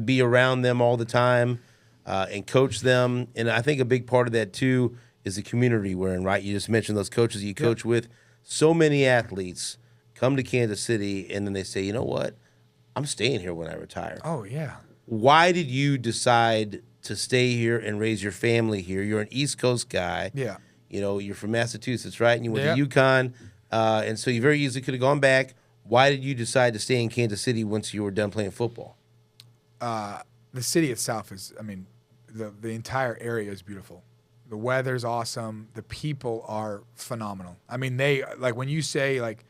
be around them all the time. And coach them. And I think a big part of that, too, is the community we're in, right? You just mentioned those coaches you coach with. So many athletes come to Kansas City, and then they say, you know what? I'm staying here when I retire. Oh, yeah. Why did you decide to stay here and raise your family here? You're an East Coast guy. Yeah. You know, you're from Massachusetts, right? And you went to UConn. And so you very easily could have gone back. Why did you decide to stay in Kansas City once you were done playing football? The city itself is, I mean, the entire area is beautiful. The weather's awesome. The people are phenomenal. I mean, they, like, when you say, like,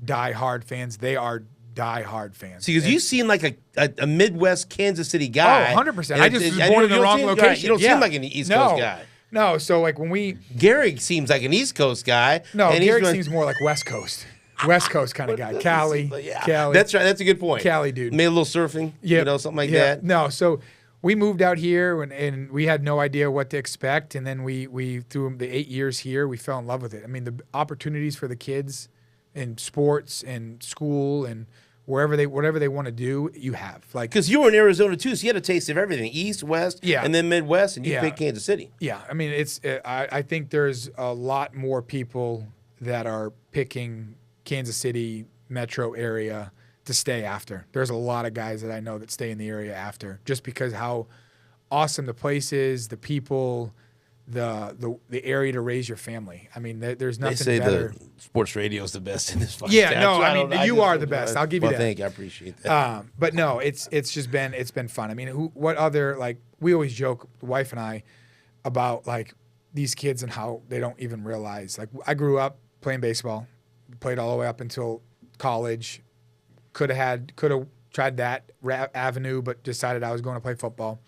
die-hard fans, they are die-hard fans. See, because you seem like a Midwest Kansas City guy. Oh, 100%. I just was born in the wrong location. You don't seem like an East Coast guy. No, so, like, when we... Gary seems like an East Coast guy. No, Gary seems more like West Coast. West Coast kind of guy. Cali. Cali. That's right. That's a good point. Cali dude. Made a little surfing, something like that. No, so... We moved out here and we had no idea what to expect. And then we through the 8 years here, we fell in love with it. I mean, the opportunities for the kids in sports and school and whatever they want to do, you have. Like, because you were in Arizona too, so you had a taste of everything, East, West, and then Midwest, and you picked Kansas City. Yeah, I mean, I think there's a lot more people that are picking Kansas City metro area to stay after. There's a lot of guys that I know that stay in the area after, just because how awesome the place is, the people, the area to raise your family. I mean, there's nothing better. They say the sports radio is the best in this podcast. Yeah, no, I mean, you are the best. I'll give you that. Thank you. I appreciate that. But no, it's been fun. I mean, what other, like, we always joke, the wife and I, about, like, these kids and how they don't even realize. Like, I grew up playing baseball, played all the way up until college. Could have tried that avenue, but decided I was going to play football.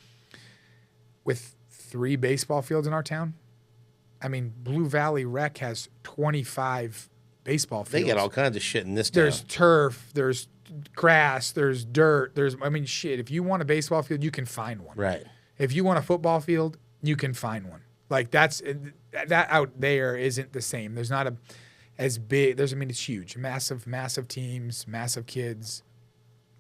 With 3 baseball fields in our town, I mean, Blue Valley Rec has 25 baseball fields. They got all kinds of shit in this town. There's turf, there's grass, there's dirt, I mean, shit. If you want a baseball field, you can find one. Right. If you want a football field, you can find one. Like, that out there isn't the same. There's not as big. I mean, it's huge. Massive teams, massive kids.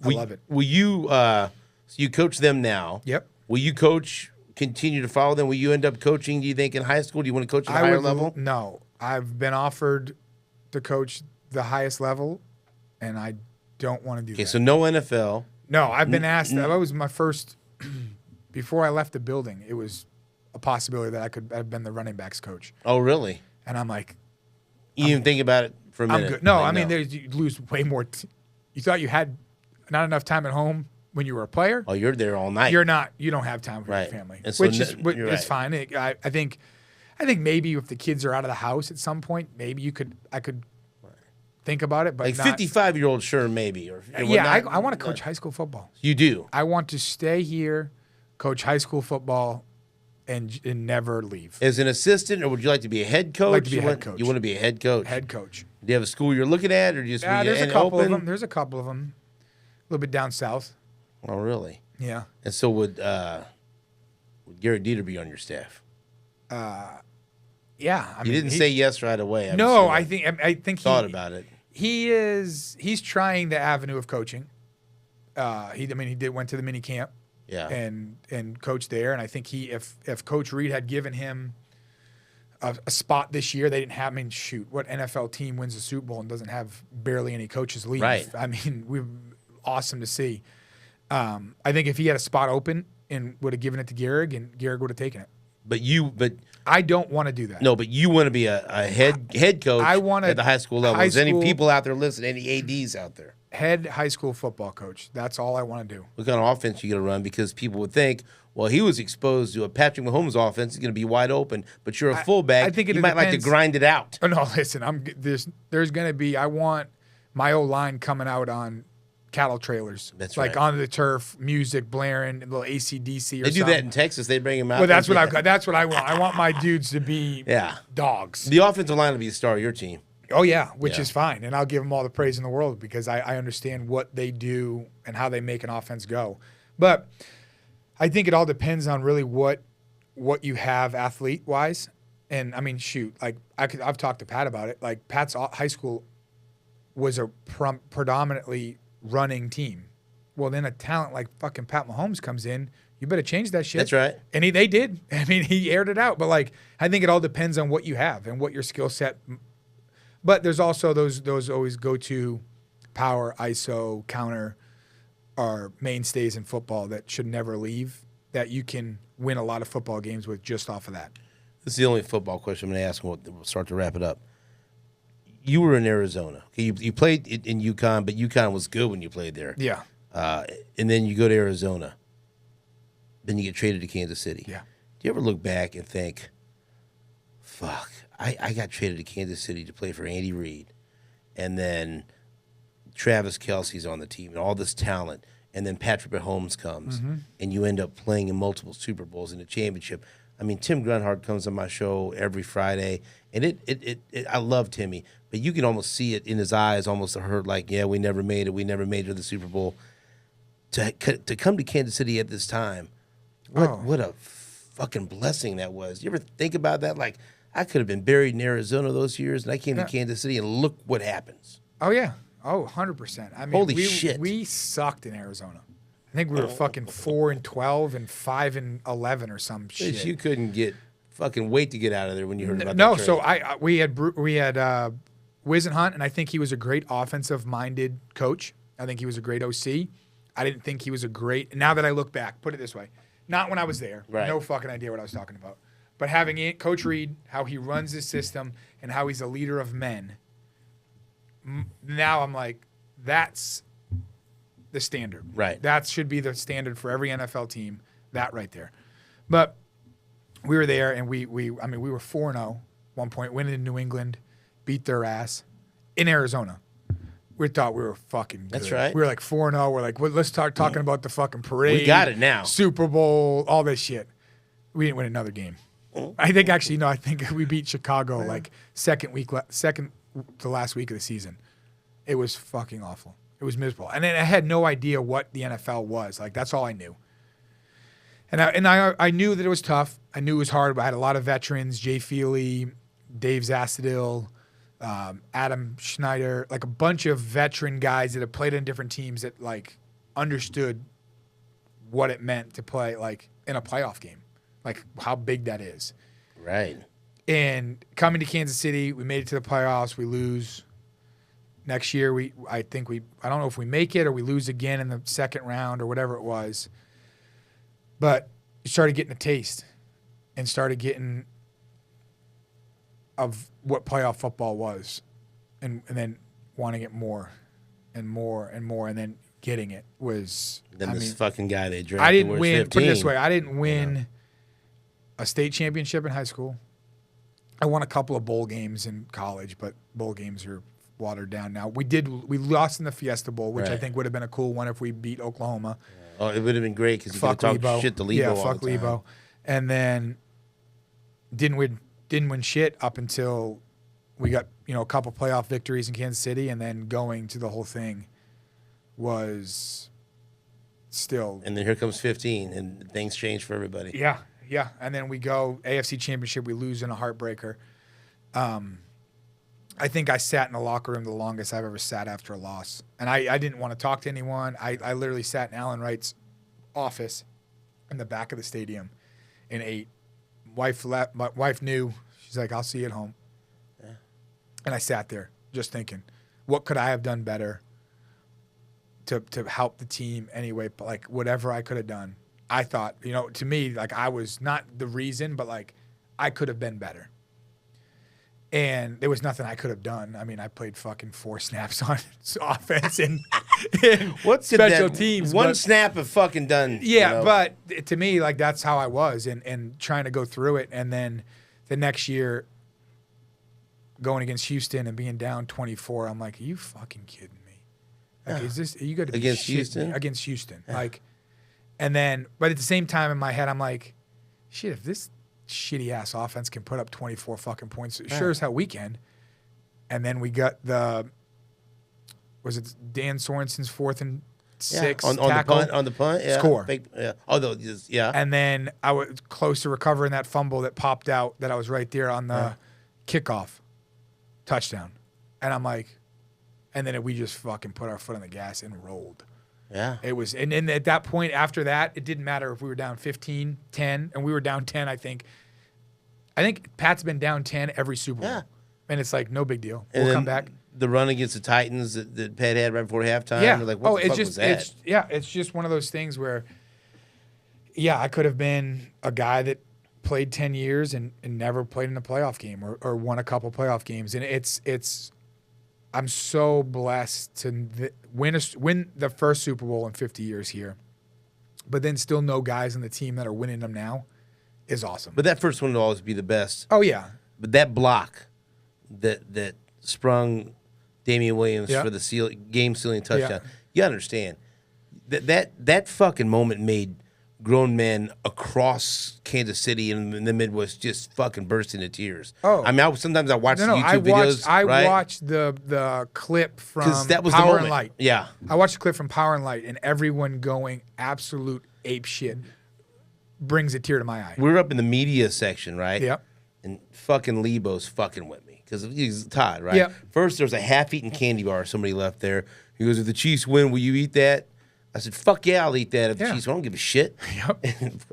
I love it. Will you, so you coach them now. Yep. Will you continue to follow them? Will you end up coaching, do you think, in high school? Do you want to coach at a higher level? No. I've been offered to coach the highest level, and I don't want to do that. Okay, so no NFL. No, I've been asked. That was my first, before I left the building, it was a possibility that I could have been the running backs coach. Oh, really? And I'm like, you didn't think about it for a minute? I'm good. No, I mean, you lose way more. You thought you had not enough time at home when you were a player. Oh, you're there all night. You're not. You don't have time for your family, and so which is fine. I think maybe if the kids are out of the house at some point, maybe I could think about it. But like 55-year-old, sure, maybe. I want to coach high school football. You do. I want to stay here, coach high school football, and never leave. As an assistant, or would you like to be a head coach? I'd like to be a head coach. You want to be a head coach? Head coach. Do you have a school you're looking at, or just there's a couple of them. There's a couple of them, a little bit down south. Oh, really? Yeah. And so would Gary Dieter be on your staff? Yeah. You didn't say yes right away. I think he thought about it. He's trying the avenue of coaching. He went to the mini camp. Yeah. And coached there, and I think if Coach Reed had given him a spot this year. They didn't have. I mean, shoot, what NFL team wins the Super Bowl and doesn't have barely any coaches leave? Right. I mean, awesome to see. I think if he had a spot open and would have given it to Gehrig, and Gehrig would have taken it. But I don't want to do that. No, but you want to be a head coach at the high school level. Is any people out there listening? Any ADs out there? Head high school football coach. That's all I want to do. What kind of offense you going to run? Because people would think, well, he was exposed to a Patrick Mahomes offense. He's going to be wide open. But you're a fullback. I think you might like to grind it out. Oh, no, listen. There's going to be. I want my O-line coming out on cattle trailers. That's like right. on the turf, music blaring, a little AC/DC or They do something. that in Texas. They bring him out. Well, that's what I want. I want my dudes to be dogs. The offensive line will be the star of your team. Oh, yeah, which is fine. And I'll give them all the praise in the world because I understand what they do and how they make an offense go. But I think it all depends on really what you have athlete-wise. And, I mean, shoot, like I've talked to Pat about it. Like, Pat's high school was a predominantly running team. Well, then a talent like fucking Pat Mahomes comes in, you better change that shit. That's right. And they did. I mean, he aired it out. But, like, I think it all depends on what you have and what your skill set. But there's also those always go-to power, ISO, counter are mainstays in football that should never leave, that you can win a lot of football games with just off of that. This is the only football question I'm going to ask, and we'll start to wrap it up. You were in Arizona. Okay, you played in UConn, but UConn was good when you played there. Yeah. And then you go to Arizona. Then you get traded to Kansas City. Yeah. Do you ever look back and think, fuck, I got traded to Kansas City to play for Andy Reid, and then Travis Kelce's on the team and all this talent, and then Patrick Mahomes comes, and you end up playing in multiple Super Bowls and a championship. I mean, Tim Grunhard comes on my show every Friday, and I love Timmy, but you can almost see it in his eyes, almost hurt, like, yeah, we never made it. We never made it to the Super Bowl. To come to Kansas City at this time, what a fucking blessing that was. You ever think about that? Like, I could have been buried in Arizona those years, and I came to Kansas City, and look what happens. Oh, yeah. Oh, 100%. I mean, holy shit. We sucked in Arizona. I think we were fucking 4-12 and 5-11 or some shit. You couldn't wait to get out of there when you heard about that. No, trade. so we had Wisenhunt, and I think he was a great offensive-minded coach. I think he was a great OC. I didn't think he was a great. Now that I look back, put it this way, not when I was there. Right. No fucking idea what I was talking about. But having Coach Reid, how he runs his system, and how he's a leader of men. Now I'm like, that's the standard. Right. That should be the standard for every NFL team. That right there. But we were there, and we were 4-0 one point, winning in New England, beat their ass in Arizona. We thought we were fucking good. That's right. We were like 4-0. We're like, well, let's start talking about the fucking parade. We got it now. Super Bowl, all this shit. We didn't win another game. I think we beat Chicago like second to last week of the season. It was fucking awful. It was miserable. And then I had no idea what the NFL was. Like, that's all I knew. And I knew that it was tough. I knew it was hard, but I had a lot of veterans, Jay Feely, Dave Zastadil, Adam Schneider, like a bunch of veteran guys that have played in different teams that like understood what it meant to play like in a playoff game, like how big that is. Right. And coming to Kansas City, we made it to the playoffs. We lose. Next year, I don't know if we make it or we lose again in the second round or whatever it was. But you started getting a taste and started getting of what playoff football was, and then wanting it more and more and more, and then getting it was. Then fucking guy they drafted. I didn't was win. 15. Put it this way: I didn't win a state championship in high school. I won a couple of bowl games in college, but bowl games are watered down now. We lost in the Fiesta Bowl, which I think would have been a cool one if we beat Oklahoma. Oh, it would have been great because you could have talked shit to Lebo all the time. Yeah, fuck Lebo. And then didn't win shit up until we got a couple playoff victories in Kansas City, and then going to the whole thing was still. And then here comes 15, and things change for everybody. Yeah. And then we go AFC Championship, we lose in a heartbreaker. I think I sat in the locker room the longest I've ever sat after a loss. And I didn't want to talk to anyone. I literally sat in Alan Wright's office in the back of the stadium and ate. My wife knew. She's like, I'll see you at home. Yeah. And I sat there just thinking, what could I have done better to help the team anyway? But like whatever I could have done, I thought, to me, like I was not the reason, but like I could have been better. And there was nothing I could have done. I mean, I played fucking 4 snaps on offense and what's special teams. One snap of fucking done. Yeah, but to me, like that's how I was, and trying to go through it. And then the next year, going against Houston and being down 24, I'm like, are you fucking kidding me? Like, are you going to be against Houston? Against Houston, like, and then, but at the same time in my head, I'm like, shit, if this shitty ass offense can put up 24 fucking points, sure as hell we can. And then we got was it Dan Sorensen's 4th and 6 tackle on the punt, score. Although, And then I was close to recovering that fumble that popped out that I was right there on the kickoff touchdown. And I'm like, and then we just fucking put our foot on the gas and rolled. Yeah. It was, and at that point after that, it didn't matter if we were down 15, 10, and we were down 10, I think. Pat's been down 10 every Super Bowl. Yeah. And it's like, no big deal. And we'll come back. The run against the Titans that Pat had right before halftime. Yeah. Like, what the fuck was that? It's just one of those things where, I could have been a guy that played 10 years and never played in a playoff game or won a couple playoff games. And it's I'm so blessed to win the first Super Bowl in 50 years here, but then still know guys on the team that are winning them now is awesome. But that first one will always be the best. Oh, yeah. But that block that sprung Damian Williams for the game-sealing touchdown, you understand. That fucking moment made grown men across Kansas City and in the Midwest just fucking burst into tears. Oh, I mean, sometimes I watch YouTube videos. I watched the clip from that was Power the and Light. Yeah, I watched the clip from Power and Light, and everyone going absolute ape shit brings a tear to my eye. We were up in the media section, right? Yep. And fucking Lebo's fucking with me because he's Todd, right? Yep. First, there was a half-eaten candy bar somebody left there. He goes, "If the Chiefs win, will you eat that?" I said, "Fuck yeah, I'll eat that if the Chiefs win. I don't give a shit." Yep.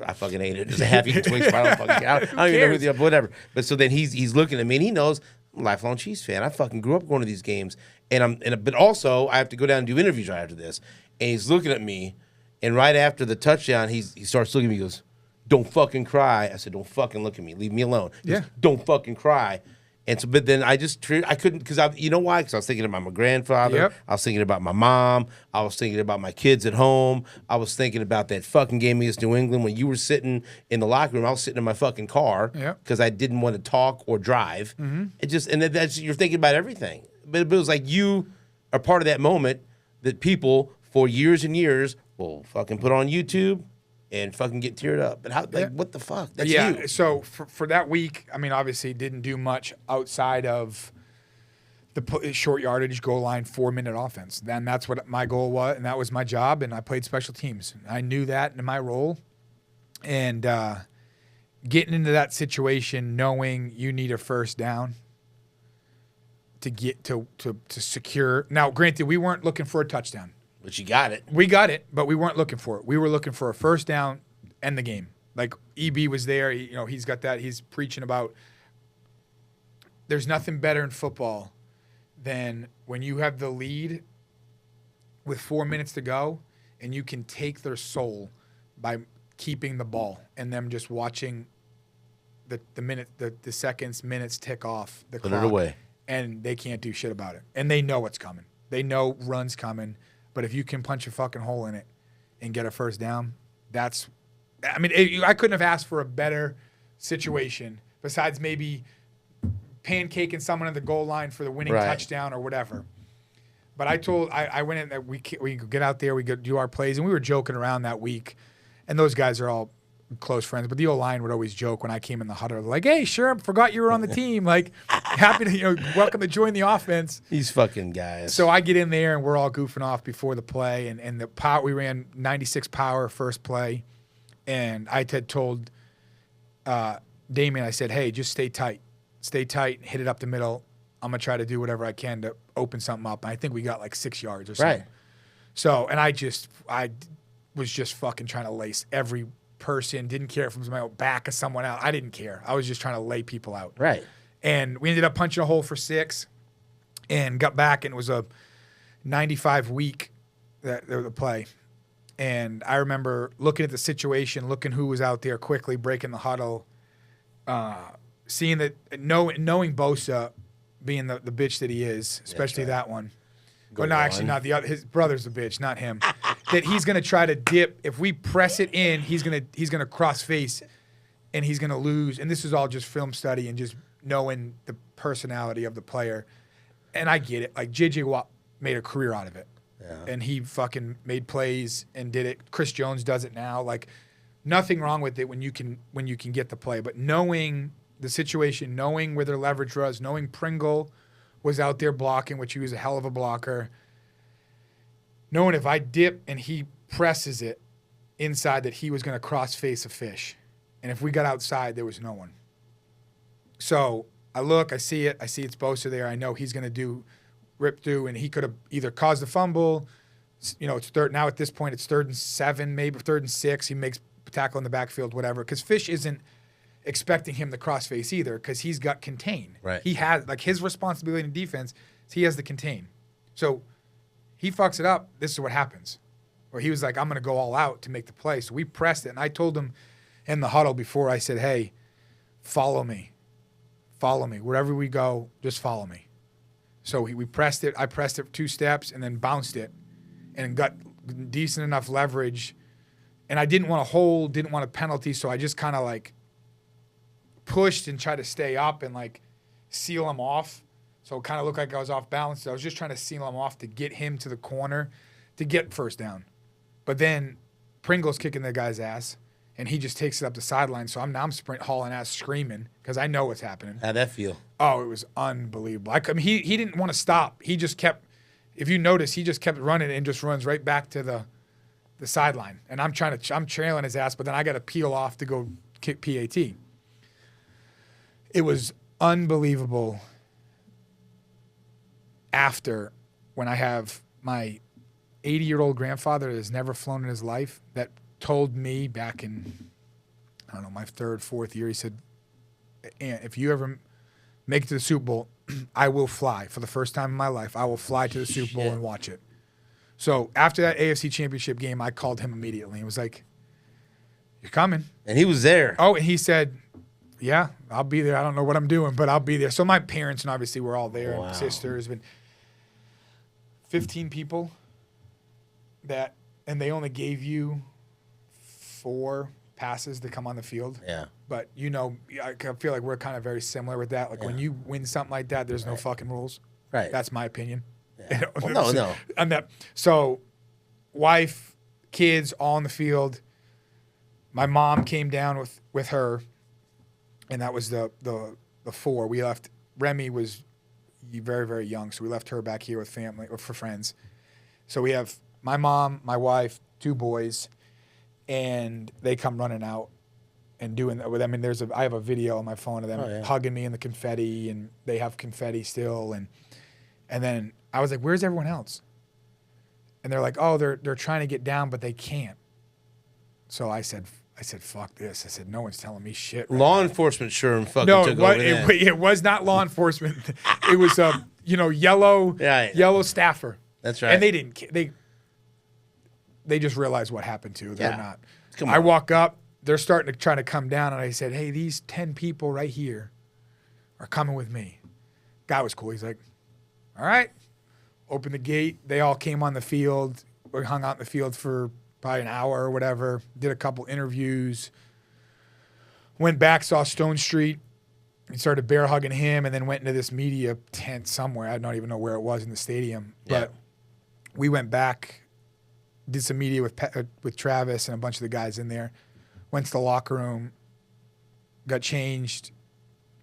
I fucking ate it. There's a half-eaten Twix. I don't fucking care. I don't even know whatever. But so then he's looking at me and he knows I'm a lifelong Chiefs fan. I fucking grew up going to these games, but also I have to go down and do interviews right after this. And he's looking at me, and right after the touchdown, he starts looking at me. He goes, "Don't fucking cry." I said, "Don't fucking look at me. Leave me alone." He goes, "Don't fucking cry." And so, but then I couldn't, because you know why? Because I was thinking about my grandfather. Yep. I was thinking about my mom. I was thinking about my kids at home. I was thinking about that fucking game against New England when you were sitting in the locker room. I was sitting in my fucking car because I didn't want to talk or drive. Mm-hmm. You're thinking about everything. But it was like you are part of that moment that people for years and years will fucking put on YouTube and fucking get teared up. But what the fuck? That's you. So for that week, I mean, obviously didn't do much outside of the short yardage, goal line, 4-minute offense. Then that's what my goal was, and that was my job, and I played special teams. I knew that in my role. And getting into that situation, knowing you need a first down to get to secure. Now, granted, we weren't looking for a touchdown. But you got it. We got it, but we weren't looking for it. We were looking for a first down and the game. Like EB was there, he's got that. He's preaching about there's nothing better in football than when you have the lead with 4 minutes to go and you can take their soul by keeping the ball and them just watching the seconds, minutes tick off the clock. Put it away. And they can't do shit about it. And they know what's coming. They know run's coming. But if you can punch a fucking hole in it and get a first down, I couldn't have asked for a better situation besides maybe pancaking someone at the goal line for the winning touchdown or whatever. But I went in that we get out there, we go do our plays, and we were joking around that week. And those guys are all close friends, but the O-line would always joke when I came in the huddle, like, "Hey, sure, forgot you were on the team. Like, happy to, welcome to join the offense." These fucking guys. So I get in there and we're all goofing off before the play, and the power, we ran 96 power first play, and I had told Damien, I said, "Hey, just stay tight, hit it up the middle. I'm gonna try to do whatever I can to open something up." And I think we got like 6 yards or something. Right. So, and I was just fucking trying to lace every person, didn't care if it was my back or someone else. I didn't care. I was just trying to lay people out. Right. And we ended up punching a hole for 6 and got back, and it was a 95 week that the play. And I remember looking at the situation, looking who was out there quickly, breaking the huddle, seeing that, knowing Bosa being the bitch that he is, especially that one. Well, no, actually not the other. His brother's a bitch, not him. That he's gonna try to dip. If we press it in, he's gonna cross face, and he's gonna lose. And this is all just film study and just knowing the personality of the player. And I get it. Like J.J. Watt made a career out of it, and he fucking made plays and did it. Chris Jones does it now. Like nothing wrong with it when you can get the play, but knowing the situation, knowing where their leverage was, knowing Pringle was out there blocking, which he was a hell of a blocker. Knowing if I dip and he presses it inside that he was going to cross face a fish. And if we got outside, there was no one. So I look, I see it's Bosa there. I know he's going to rip through, and he could have either caused a fumble. You know, it's third. Now at this point, it's 3rd and 7, maybe 3rd and 6. He makes a tackle in the backfield, whatever. Because Fish isn't expecting him to cross face either, because he's got contain. Right. He has, like, his responsibility in defense is he has the contain. So he fucks it up. This is what happens. Or he was like, I'm going to go all out to make the play. So we pressed it, and I told him in the huddle before, I said, hey, follow me. Follow me. Wherever we go, just follow me. So we pressed it. I pressed it 2 steps and then bounced it and got decent enough leverage. And I didn't want to hold, didn't want a penalty, so I just kind of like pushed and tried to stay up and like seal him off. So it kind of looked like I was off balance. I was just trying to seal him off to get him to the corner to get first down. But then Pringle's kicking the guy's ass, and he just takes it up the sideline. So I'm hauling ass screaming because I know what's happening. How'd that feel? Oh, it was unbelievable. I mean, he didn't want to stop. He just kept, if you notice, he just kept running and just runs right back to the sideline. And I'm trailing his ass, but then I got to peel off to go kick PAT. It was unbelievable after when I have my 80-year-old grandfather that has never flown in his life that told me back in, I don't know, my 3rd, 4th year, he said, Aunt, if you ever make it to the Super Bowl, I will fly. For the first time in my life, I will fly to the Super Bowl and watch it. So after that AFC Championship game, I called him immediately and was like, you're coming. And he was there. Oh, and he said, yeah, I'll be there. I don't know what I'm doing, but I'll be there. So my parents and obviously were all there, and sisters, but 15 people and they only gave you 4 passes to come on the field. Yeah. But, you know, I feel like we're kind of very similar with that. Like when you win something like that, there's no fucking rules. Right. That's my opinion. Yeah. Well, no. On that. So wife, kids, all on the field. My mom came down with her, and that was the 4. We left. Remy was very, very young, so we left her back here with family or for friends. So we have my mom, my wife, 2 boys, and they come running out and doing that. I mean, I have a video on my phone of them hugging me in the confetti, and they have confetti still, and then I was like, "Where's everyone else?" And they're like, "Oh, they're trying to get down, but they can't." So I said, fuck this. I said, no one's telling me shit. Right law now. Enforcement sure fucking took over that. It was not law enforcement. It was yellow staffer. That's right. And they didn't. They just realized what happened to. They're not. Come on. I walk up. They're starting to try to come down, and I said, hey, these 10 people right here are coming with me. Guy was cool. He's like, all right. Open the gate. They all came on the field. We hung out in the field for probably an hour or whatever, did a couple interviews, went back, saw Stone Street, and started bear hugging him, and then went into this media tent somewhere. I don't even know where it was in the stadium. But we went back, did some media with Travis and a bunch of the guys in there, went to the locker room, got changed.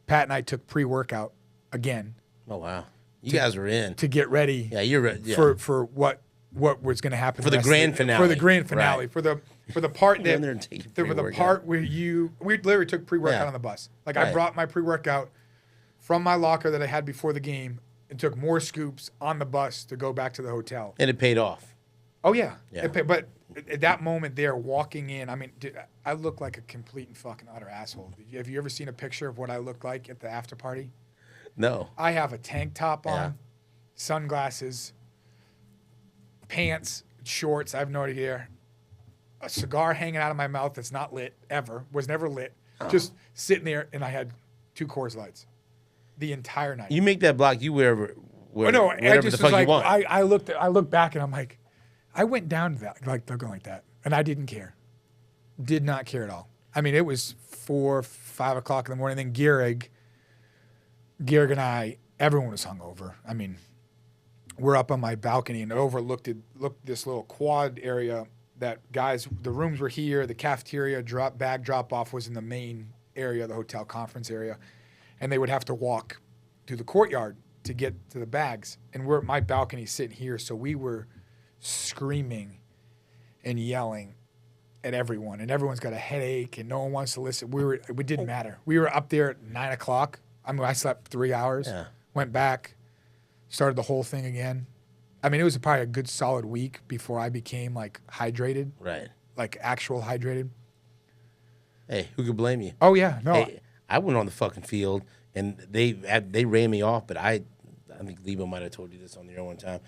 Pat and I took pre-workout again. Oh, wow. You guys were in. To get ready. Yeah, you're ready. Yeah. For what was going to happen for the grand finale. For the grand finale. Right. For the part that for the part where we literally took pre-workout on the bus. Like I brought my pre-workout from my locker that I had before the game and took more scoops on the bus to go back to the hotel. And it paid off. Oh yeah. But at that moment there, walking in, I mean, dude, I look like a complete and fucking utter asshole. Have you ever seen a picture of what I look like at the after party? No. I have a tank top on, sunglasses, pants, shorts. I have no idea. A cigar hanging out of my mouth that's not lit ever, was never lit. Just sitting there, and I had 2 Coors Lights the entire night. You make that block, you wear no, I whatever just the fuck was like, you want. I looked back, and I'm like, I went down to that, like looking like that, and I didn't care. Did not care at all. I mean, it was 4, 5 o'clock in the morning. Then Gehrig and I, everyone was hungover. I mean, we're up on my balcony and overlooked this little quad area that guys, the rooms were here, the cafeteria bag drop off was in the main area, the hotel conference area, and they would have to walk to the courtyard to get to the bags. And we're at my balcony sitting here, so we were screaming and yelling at everyone, and everyone's got a headache and no one wants to listen. It didn't matter. We were up there at 9 o'clock. I mean, I slept 3 hours, went back, started the whole thing again. I mean, it was probably a good solid week before I became like hydrated. Right. Like actual hydrated. Hey, who could blame you? Oh yeah, no. Hey, I went on the fucking field and they ran me off, but I think Lebo might have told you this on the air one time.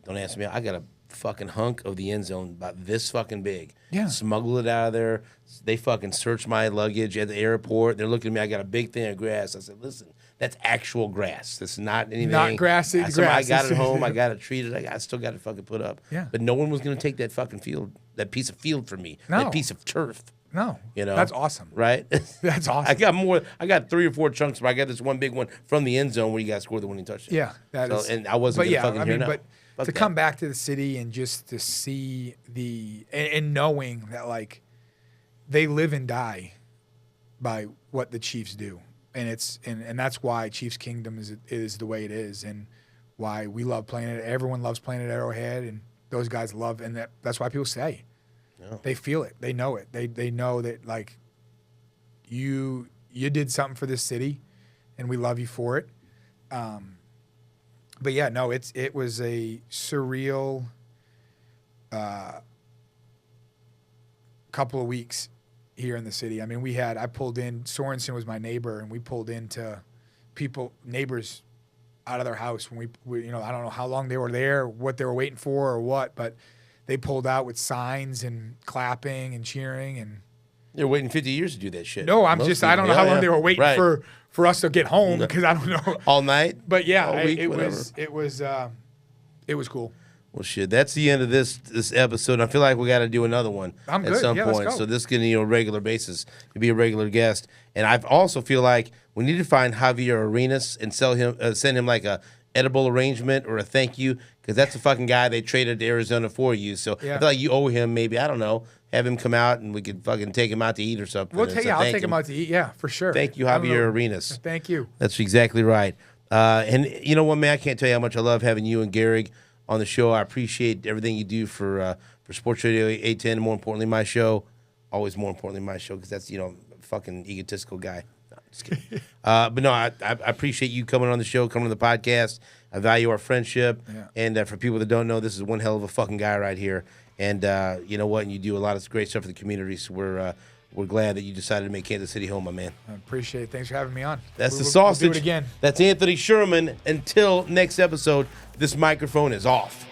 Don't ask me. I got a fucking hunk of the end zone about this fucking big. Yeah. Smuggle it out of there. They fucking searched my luggage at the airport. They're looking at me. I got a big thing of grass. I said, listen, that's actual grass. That's not anything. Not grassy I grass. got it home. I got it treated. I still got it fucking put up. Yeah. But no one was going to take that fucking field, that piece of field from me. No. That piece of turf. No. You know? That's awesome. Right? That's awesome. I got 3 or 4 chunks, but I got this one big one from the end zone where you guys scored the winning touchdown. Yeah. That is. And I wasn't going to fucking hear no. But to come back to the city and just to see and knowing that like they live and die by what the Chiefs do. And and that's why Chiefs Kingdom is the way it is, and why we love playing it. Everyone loves playing at Arrowhead, and those guys love, and that's why people say. Yeah. They feel it. They know it. They know that like you did something for this city, and we love you for it. But yeah, no, it was a surreal couple of weeks here in the city. I mean, I pulled in, Sorensen was my neighbor, and we pulled into neighbors out of their house when we I don't know how long they were there, what they were waiting for or what, but they pulled out with signs and clapping and cheering, and they're waiting 50 years to do that shit. No, I don't know how long they were waiting for us to get home, because I don't know. All night? But yeah, all week, it was cool. Well, shit, that's the end of this episode. I feel like we got to do another one at some point. Let's go. So this is going to be a regular basis. You'll be a regular guest. And I also feel like we need to find Javier Arenas and send him like a edible arrangement or a thank you, because that's the fucking guy they traded to Arizona for you. So I feel like you owe him maybe, I don't know, have him come out and we could fucking take him out to eat or something. I'll take him out to eat. Yeah, for sure. Thank you, Javier Arenas. Thank you. That's exactly right. And you know what, man? I can't tell you how much I love having you and Gehrig on the show. I appreciate everything you do for Sports Radio 810, and more importantly, my show. Always more importantly, my show, because that's, fucking egotistical guy. No, just kidding. But no, I appreciate you coming on the show, coming to the podcast. I value our friendship. Yeah. And for people that don't know, this is one hell of a fucking guy right here. And you know what? And you do a lot of great stuff for the community. So we're glad that you decided to make Kansas City home, my man. I appreciate it. Thanks for having me on. That's the sausage. We'll do it again. That's Anthony Sherman. Until next episode, this microphone is off.